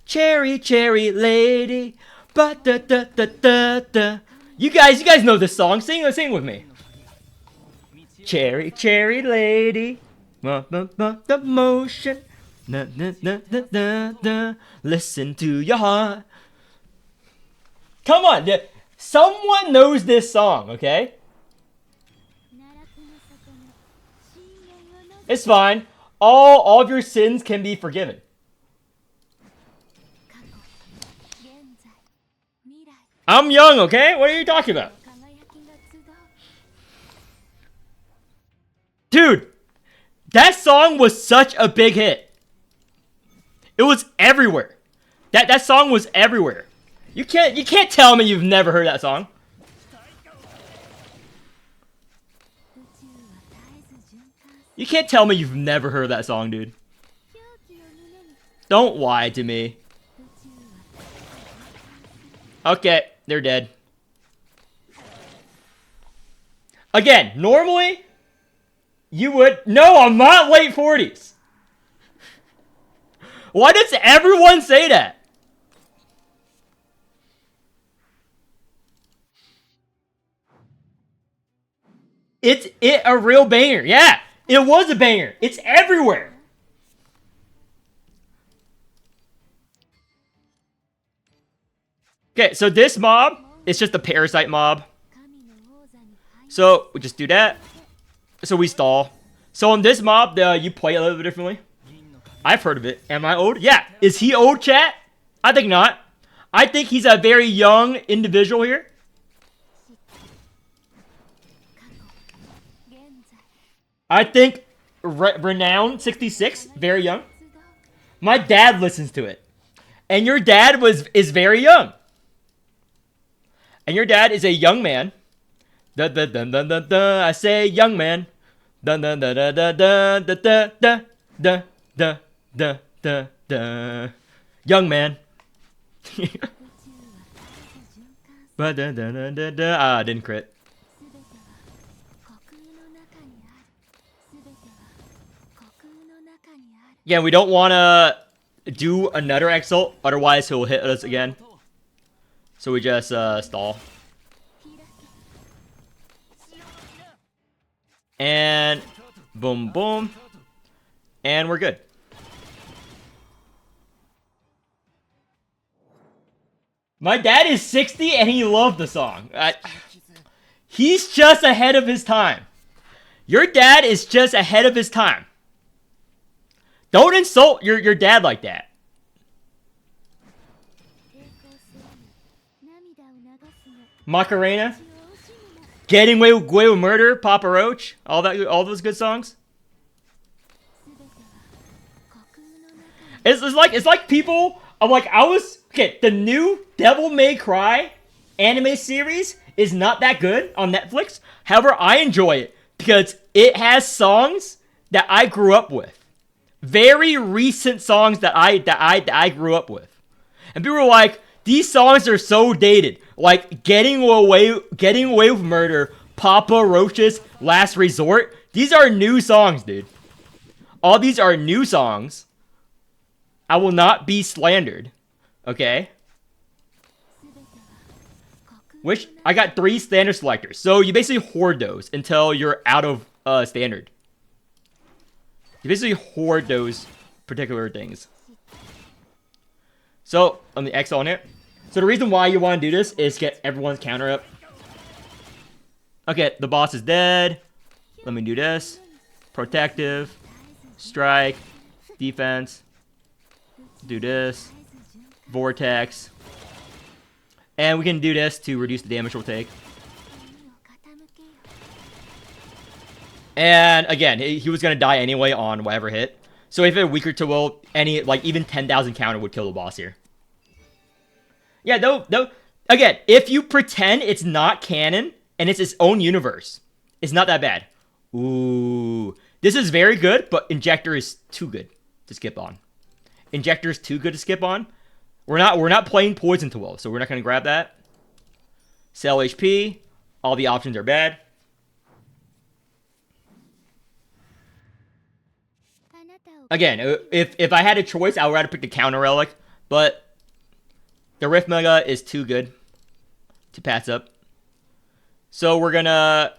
Cherry, cherry lady. You guys know this song. Sing with me. Cherry, cherry lady. The motion. Listen to your heart. Come on. Someone knows this song, okay? It's fine. All of your sins can be forgiven. I'm young, okay? What are you talking about? Dude, that song was such a big hit. It was everywhere. That song was everywhere. You can't tell me you've never heard that song. You can't tell me you've never heard that song, dude. Don't lie to me. Okay, they're dead. Again, normally, you would... No, I'm not late 40s. Why does everyone say that? It's a real banger. Yeah, it was a banger. It's everywhere. Okay, so this mob is just a parasite mob. So we just do that. So we stall. So on this mob, you play a little bit differently. I've heard of it. Am I old? Yeah. Is he old, chat? I think not. I think he's a very young individual here. I think Renown 66, very young. My dad listens to it. And your dad is very young. And your dad is a young man. Dun, dun, dun, dun, dun, dun. I say young man. Dun, dun, dun, dun, dun, dun, dun, dun, dun, dun, dun, dun, dun. Young man. Ah, didn't crit. Yeah, we don't want to do another exalt, otherwise he'll hit us again. So we just stall. And boom, boom. And we're good. My dad is 60 and he loved the song. He's just ahead of his time. Your dad is just ahead of his time. Don't insult your dad like that. Macarena. Getting away with murder. Papa Roach. All those good songs. It's like people. I'm like okay. The new Devil May Cry anime series is not that good on Netflix. However, I enjoy it because it has songs that I grew up with. Very recent songs that I grew up with. And people were like, these songs are so dated. Like getting away with murder, Papa Roach's Last Resort. These are new songs, dude. All these are new songs. I will not be slandered. Okay? Which, I got 3 standard selectors. So you basically hoard those until you're out of standard. You basically hoard those particular things. So, let me X on it. So the reason why you want to do this is get everyone's counter up. Okay, the boss is dead. Let me do this. Protective. Strike. Defense. Do this. Vortex. And we can do this to reduce the damage we'll take. And again, he was going to die anyway on whatever hit. So if it had weaker Tawil, even 10,000 counter would kill the boss here. Yeah, though, again, if you pretend it's not canon and it's its own universe, it's not that bad. Ooh. This is very good, but Injector is too good to skip on. Injector is too good to skip on. We're not playing Poison Tawil, so we're not going to grab that. Sell HP. All the options are bad. Again, if I had a choice, I would rather pick the Counter Relic, but the Rift Mega is too good to pass up. So we're gonna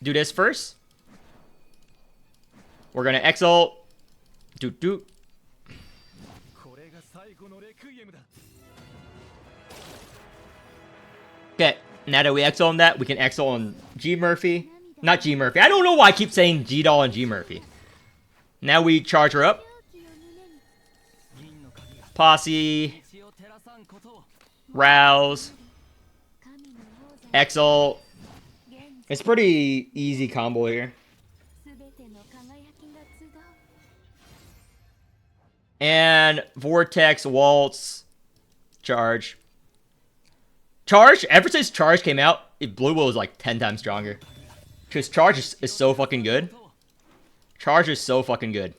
do this first. We're gonna Exalt. Doot. Okay, now that we Exalt on that, we can Exalt on G Murphy. Not G Murphy. I don't know why I keep saying G-Doll and G Murphy. Now we charge her up. Posse. Rouse. Exalt. It's pretty easy combo here. And Vortex, Waltz, Charge. Charge, ever since Charge came out, Bluwill is like 10 times stronger. Because Charge is so fucking good. Charge is so fucking good.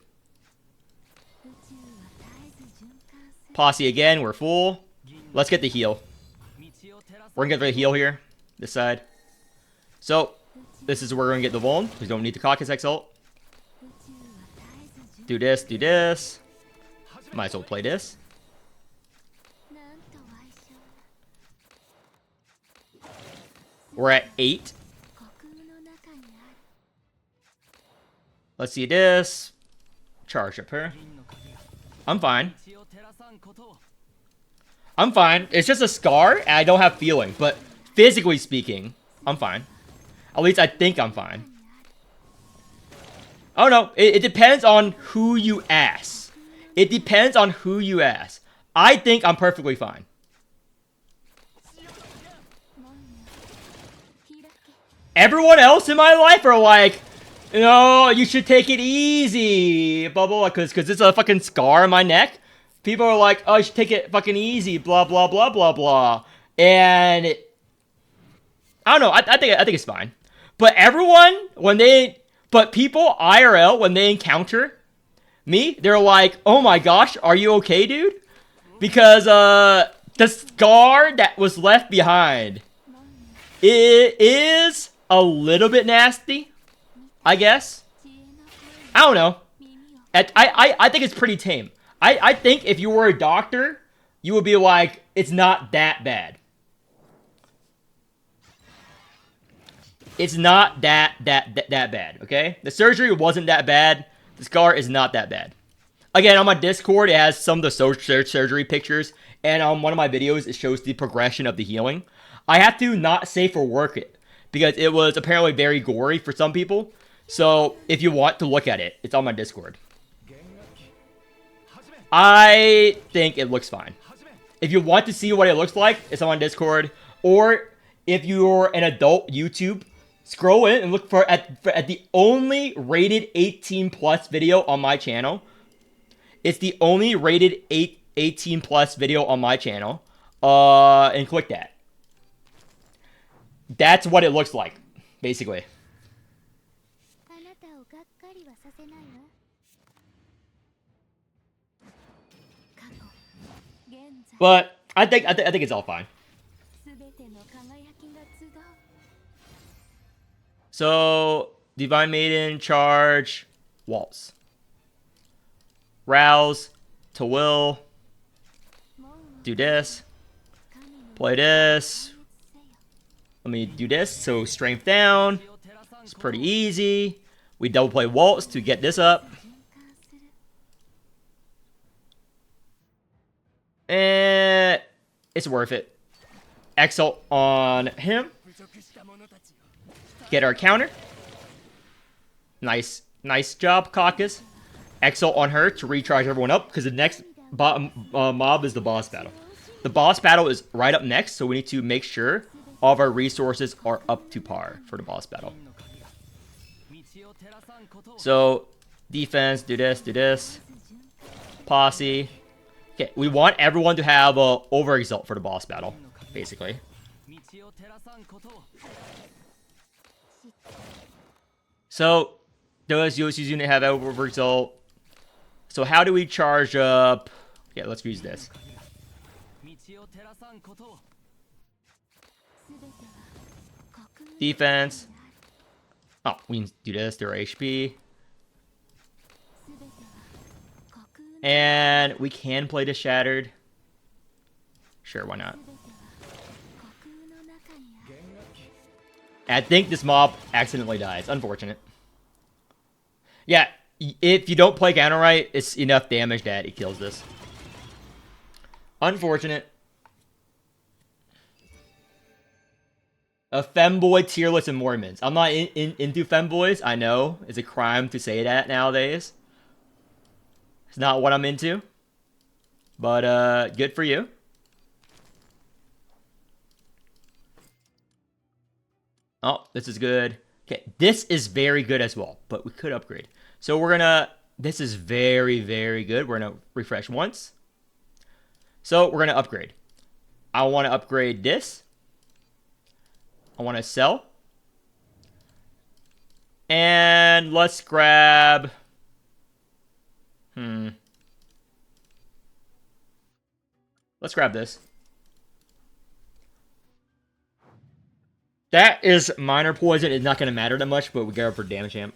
Posse again, we're full. Let's get the heal. We're gonna get the heal here. This side. So, this is where we're gonna get the Vuln. We don't need the Caecus Exalt. Do this. Might as well play this. We're at 8. Let's see this. Charge up her. I'm fine. I'm fine. It's just a scar, and I don't have feeling. But physically speaking, I'm fine. At least I think I'm fine. Oh no, it depends on who you ask. It depends on who you ask. I think I'm perfectly fine. Everyone else in my life are like, no, you should take it easy, blah, blah, blah, because it's a fucking scar on my neck. People are like, oh, you should take it fucking easy, blah, blah, blah, blah, blah. And I don't know, I think it's fine. But people IRL, when they encounter me, they're like, oh my gosh, are you okay, dude? Because, the scar that was left behind, it is a little bit nasty. I guess. I don't know. I think it's pretty tame. I think if you were a doctor, you would be like, it's not that bad. It's not that bad, okay? The surgery wasn't that bad. The scar is not that bad. Again, on my Discord, it has some of the surgery pictures. And on one of my videos, it shows the progression of the healing. I have to not safe for work it, because it was apparently very gory for some people. So, if you want to look at it, it's on my Discord. I think it looks fine. If you want to see what it looks like, it's on my Discord. Or if you're an adult YouTube, scroll in and look for at the only rated 18 plus video on my channel. It's the only rated 18 plus video on my channel. And click that. That's what it looks like, basically. But I think it's all fine. So Divine Maiden, charge, waltz, rouse, Tawil, do this, play this. Let me do this. So strength down. It's pretty easy. We double play waltz to get this up. And it's worth it. Exalt on him. Get our counter. Nice job, Caecus. Exalt on her to recharge everyone up, because the next mob is the boss battle. The boss battle is right up next, so we need to make sure all of our resources are up to par for the boss battle. So, defense, do this. Posse. Okay, we want everyone to have a overexalt for the boss battle, basically. So, does Yoshi's unit have overexalt? So how do we charge up? Yeah, let's use this. Defense. Oh, we can do this. Their HP. And we can play the Shattered. Sure, why not? I think this mob accidentally dies. Unfortunate. Yeah, if you don't play counter right, it's enough damage that it kills this. Unfortunate. A femboy tier list and Morimens. I'm not into femboys. I know. It's a crime to say that nowadays. It's not what I'm into. But, good for you. Oh, this is good. Okay, this is very good as well, but we could upgrade. So we're gonna... This is very, very good. We're gonna refresh once. So we're gonna upgrade. I want to upgrade this. I want to sell. And let's grab... Let's grab this. That is minor poison. It's not going to matter that much, but we get it for damage amp.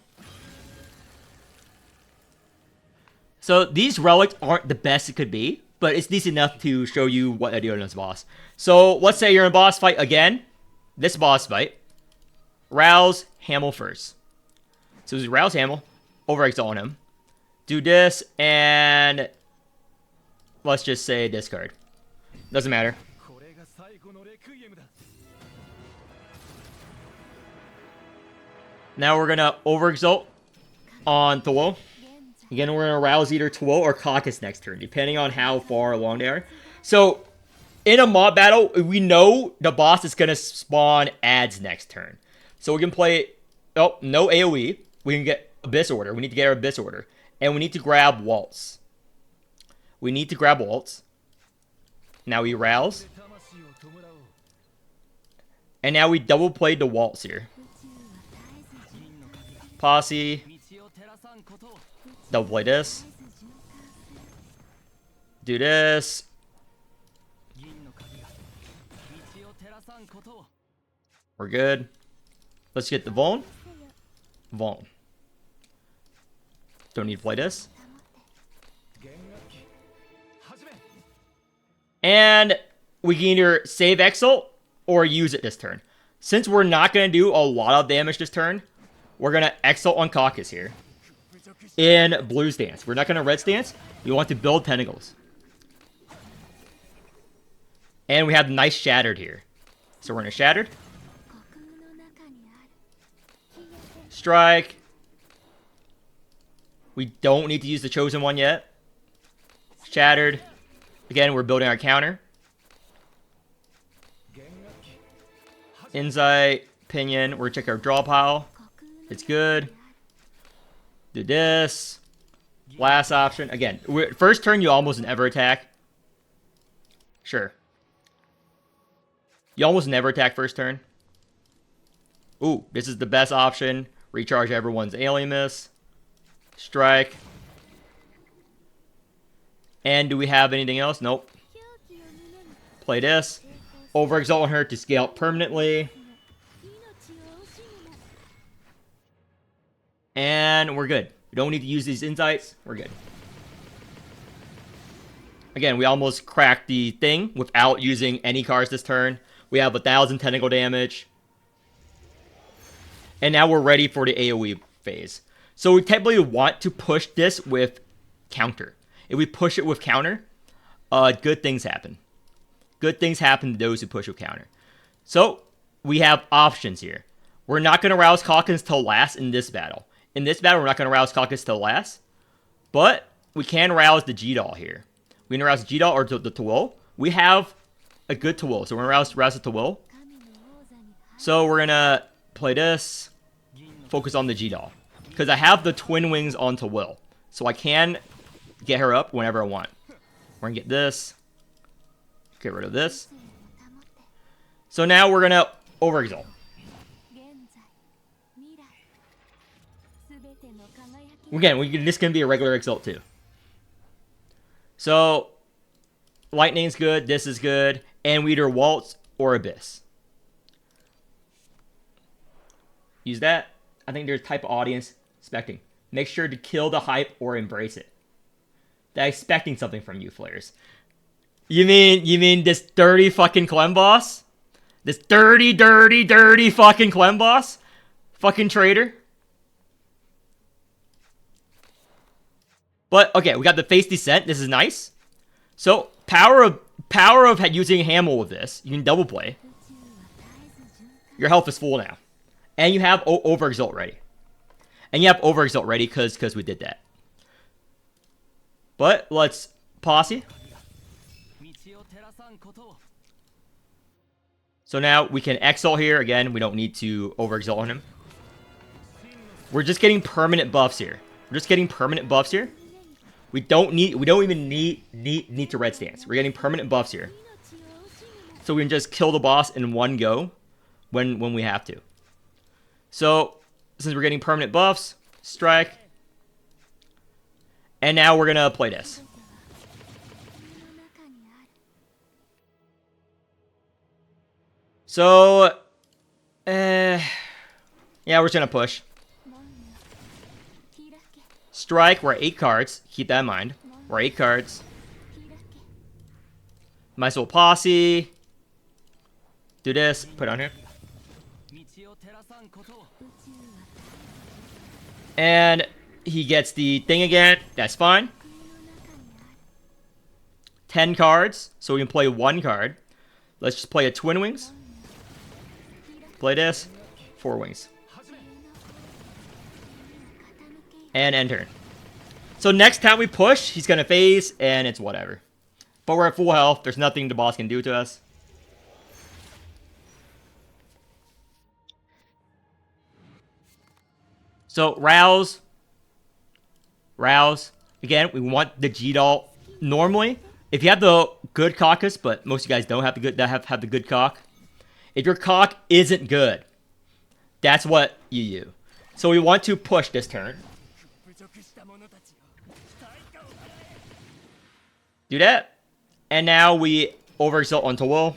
So these relics aren't the best it could be, but it's decent enough to show you what I do in this boss. So let's say you're in a boss fight again. This boss fight. Rouse Hamel first. So we rouse Hamel. Overexalt on him. Do this, and let's just say discard. Doesn't matter. Now we're gonna overexalt on Tawil. Again, we're gonna rouse either Tawil or Caecus next turn, depending on how far along they are. So, in a mob battle, we know the boss is gonna spawn adds next turn. So we can play... Oh, no AoE. We can get Abyss Order. We need to get our Abyss Order. And we need to grab Waltz. We need to grab Waltz. Now we rouse. And now we double played the Waltz here. Posse. Double play this. Do this. We're good. Let's get the Vaughn. Vaughn. Don't need to play this. And we can either save Exalt or use it this turn. Since we're not going to do a lot of damage this turn, we're going to Exalt on Caecus here. In blue stance. We're not going to red stance. We want to build tentacles. And we have nice Shattered here. So we're going to Shattered. Strike. We don't need to use the Chosen One yet. Shattered. Again, we're building our counter. Insight, Pinion. We're gonna check our draw pile. It's good. Do this. Last option. Again, first turn you almost never attack. Sure. You almost never attack first turn. Ooh, this is the best option. Recharge everyone's alien miss. Strike. And do we have anything else? Nope. Play this. Overexalt on her to scale up permanently. And we're good. We don't need to use these insights. We're good. Again, we almost cracked the thing without using any cards this turn. We have 1,000 technical damage. And now we're ready for the AoE phase. So we technically want to push this with counter. If we push it with counter, good things happen. Good things happen to those who push with counter. So we have options here. We're not going to rouse Caecus till last in this battle. In this battle, we're not going to rouse Caecus till last. But we can rouse the G-Doll here. We can rouse the G-Doll or the Tawil. We have a good Tawil. So we're going to rouse the Tawil. So we're going to play this. Focus on the G-Doll. Because I have the Twin Wings on Tawil. So I can get her up whenever I want. We're going to get this. Get rid of this. So now we're going to overexalt. Again, this can be a regular exalt too. So, lightning's good, this is good, and we either waltz or abyss. Use that. I think there's a type of audience expecting. Make sure to kill the hype or embrace it. They're expecting something from you, Flares. You mean this dirty fucking Clem boss? This dirty fucking Clem boss? Fucking traitor? But, okay, we got the face descent. This is nice. So, power of using Hamel with this. You can double play. Your health is full now. And you have overexalt ready. And you have overexalt ready because we did that. But, let's posse. So now we can exalt here. Again, we don't need to overexalt on him. We're just getting permanent buffs here. We're just getting permanent buffs here. We don't even need to red stance. We're getting permanent buffs here. So we can just kill the boss in one go when we have to. So since we're getting permanent buffs, strike. And now we're gonna play this. So yeah, we're just gonna push. Strike, we're at 8 cards. Keep that in mind. We're 8 cards. Might as well posse. Do this. Put it on here. And he gets the thing again. That's fine. 10 cards. So we can play 1 card. Let's just play a Twin Wings. Play this. 4 wings. And end turn. So next time we push, he's going to phase, and it's whatever. But we're at full health. There's nothing the boss can do to us. So, rouse. Rouse. Again, we want the G-Doll. Normally, if you have the good Caecus, but most of you guys don't have the good, have the good cock. If your cock isn't good, that's what you use. So we want to push this turn. Do that. And now we overexalt on Tawil.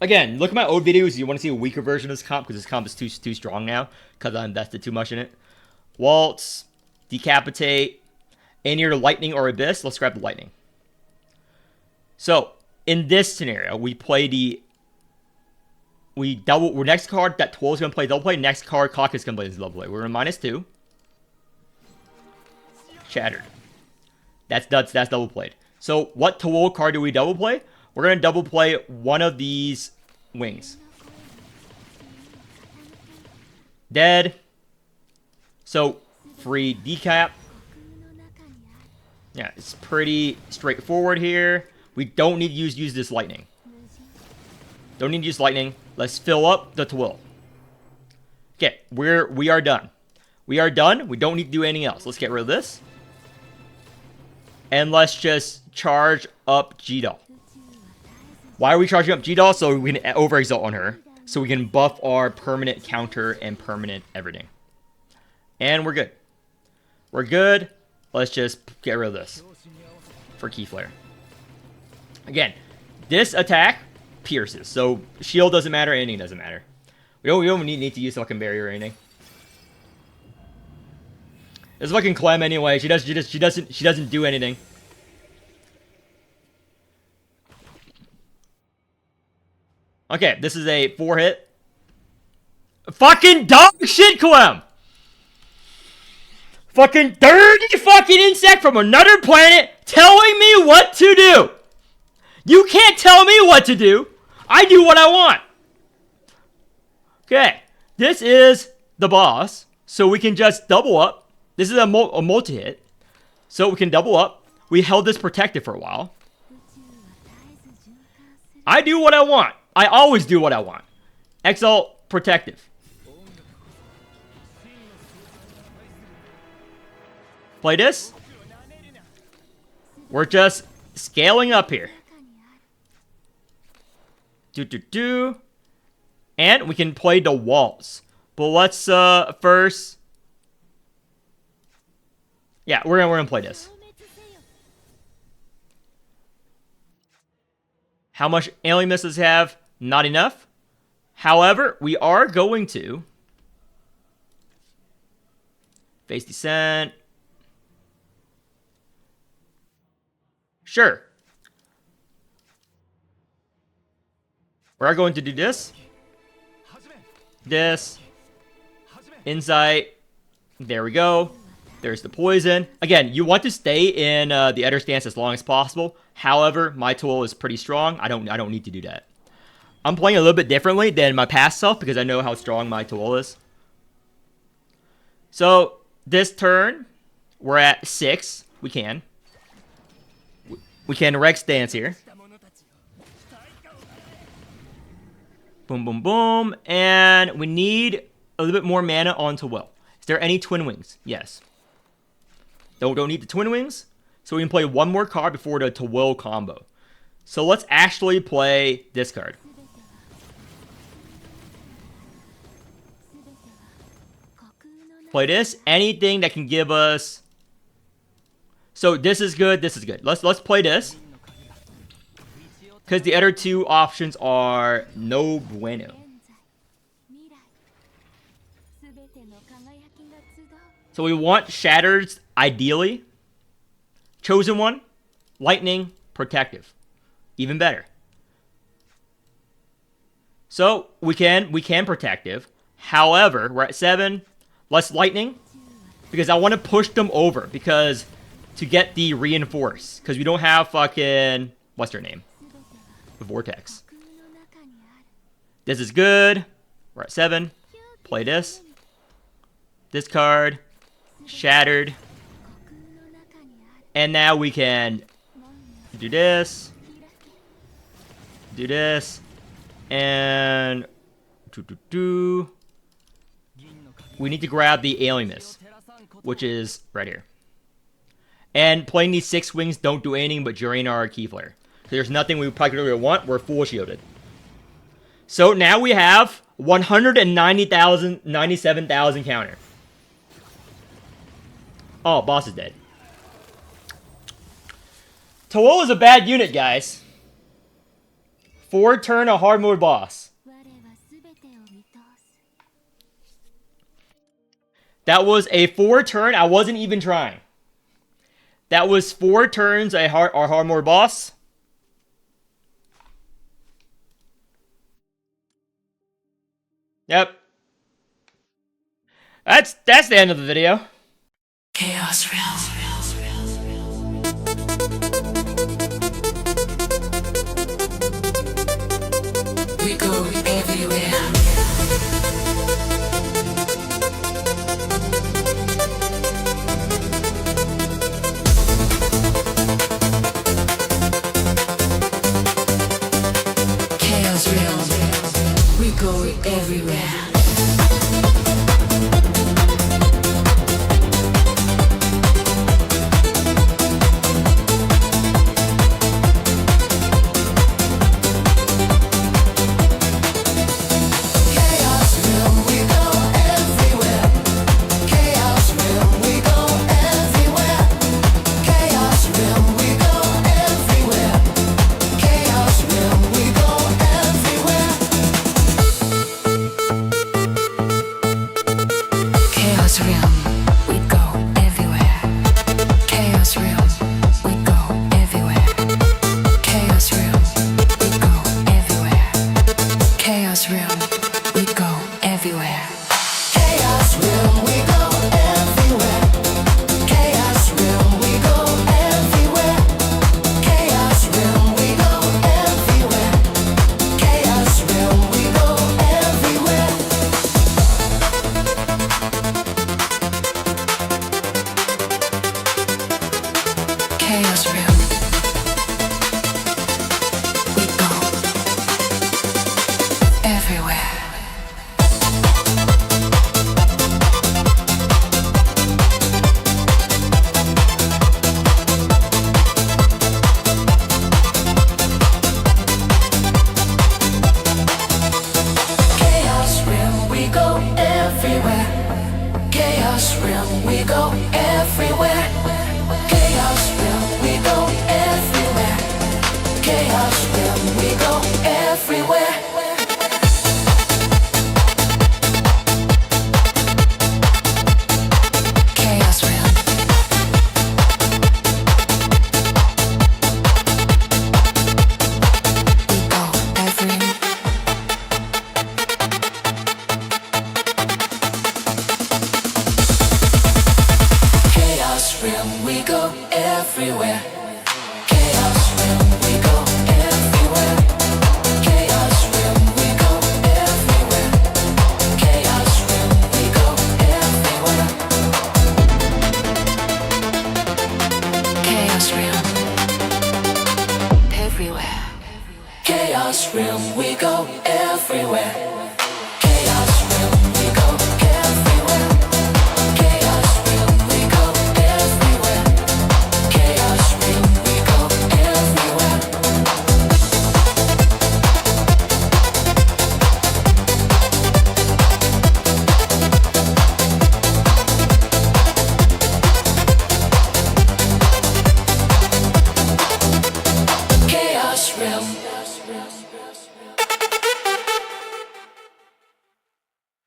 Again, look at my old videos. You want to see a weaker version of this comp because this comp is too strong now because I invested too much in it. Waltz, decapitate, and either lightning or abyss. Let's grab the lightning. So in this scenario, we play the we're next card that Tawil's gonna play double play. Next card Caecus gonna play this double play. We're in -2. Shattered. That's double played. So what Tawil card do we double play? We're gonna double play one of these wings. Dead. So free decap. Yeah, it's pretty straightforward here. We don't need to use this lightning. Don't need to use lightning. Let's fill up the Tawil. Okay, we are done. We are done. We don't need to do anything else. Let's get rid of this. And let's just charge up G-Doll. Why are we charging up G-Doll? So we can overexalt on her. So we can buff our permanent counter and permanent everything. And we're good. We're good. Let's just get rid of this for Key Flare. Again, this attack pierces. So shield doesn't matter, anything doesn't matter. We don't need to use fucking barrier or anything. It's fucking Clem anyway. She doesn't do anything. Okay, this is a 4-hit. Fucking dog shit, Clem! Fucking dirty fucking insect from another planet telling me what to do! You can't tell me what to do! I do what I want! Okay, this is the boss, so we can just double up. This is a multi-hit, so we can double up. We held this protected for a while. I do what I want. I always do what I want. Exalt protective. Play this. We're just scaling up here. And we can play the walls. But let's first. Yeah, we're gonna play this. How much alien missiles have? Not enough. However, we are going to face descent. Sure. We're going to do this. This. Insight. There we go. There's the poison. Again, you want to stay in the Udder stance as long as possible. However, my tool is pretty strong. I don't need to do that. I'm playing a little bit differently than my past self because I know how strong my tool is. So this turn, we're at 6. We can Rex dance here. Boom, boom, boom. And we need a little bit more mana on Tawil. Is there any Twin Wings? Yes. Don't need the Twin Wings. So we can play one more card before the Tawil combo. So let's actually play this card. Play this. Anything that can give us. So this is good. This is good. Let's play this. Because the other two options are no bueno. So we want Shattered, ideally. Chosen One, Lightning, Protective. Even better. So we can Protective. However, we're at 7. Let's Lightning. Because I want to push them over. Because to get the Reinforce. Because we don't have fucking... What's their name? The Vortex. This is good. We're at 7. Play this. This card. Shattered. And now we can do this. Do this. And we need to grab the Alienus, which is right here. And playing these 6 wings don't do anything but drain our Key Flare. So there's nothing we particularly want. We're full shielded. So now we have 190,000, 97,000 counter. Oh, boss is dead. Tawil is a bad unit, guys. 4 turn a hard mode boss. That was a 4 turn. I wasn't even trying. That was 4 turns a hard mode boss. Yep. That's the end of the video. Chaos Realms. We go everywhere. Chaos Realms. realm, we go everywhere. Chaos realm, we go everywhere. Chaos realm, we go everywhere. Chaos realm. We go everywhere. Chaos realm, we go everywhere.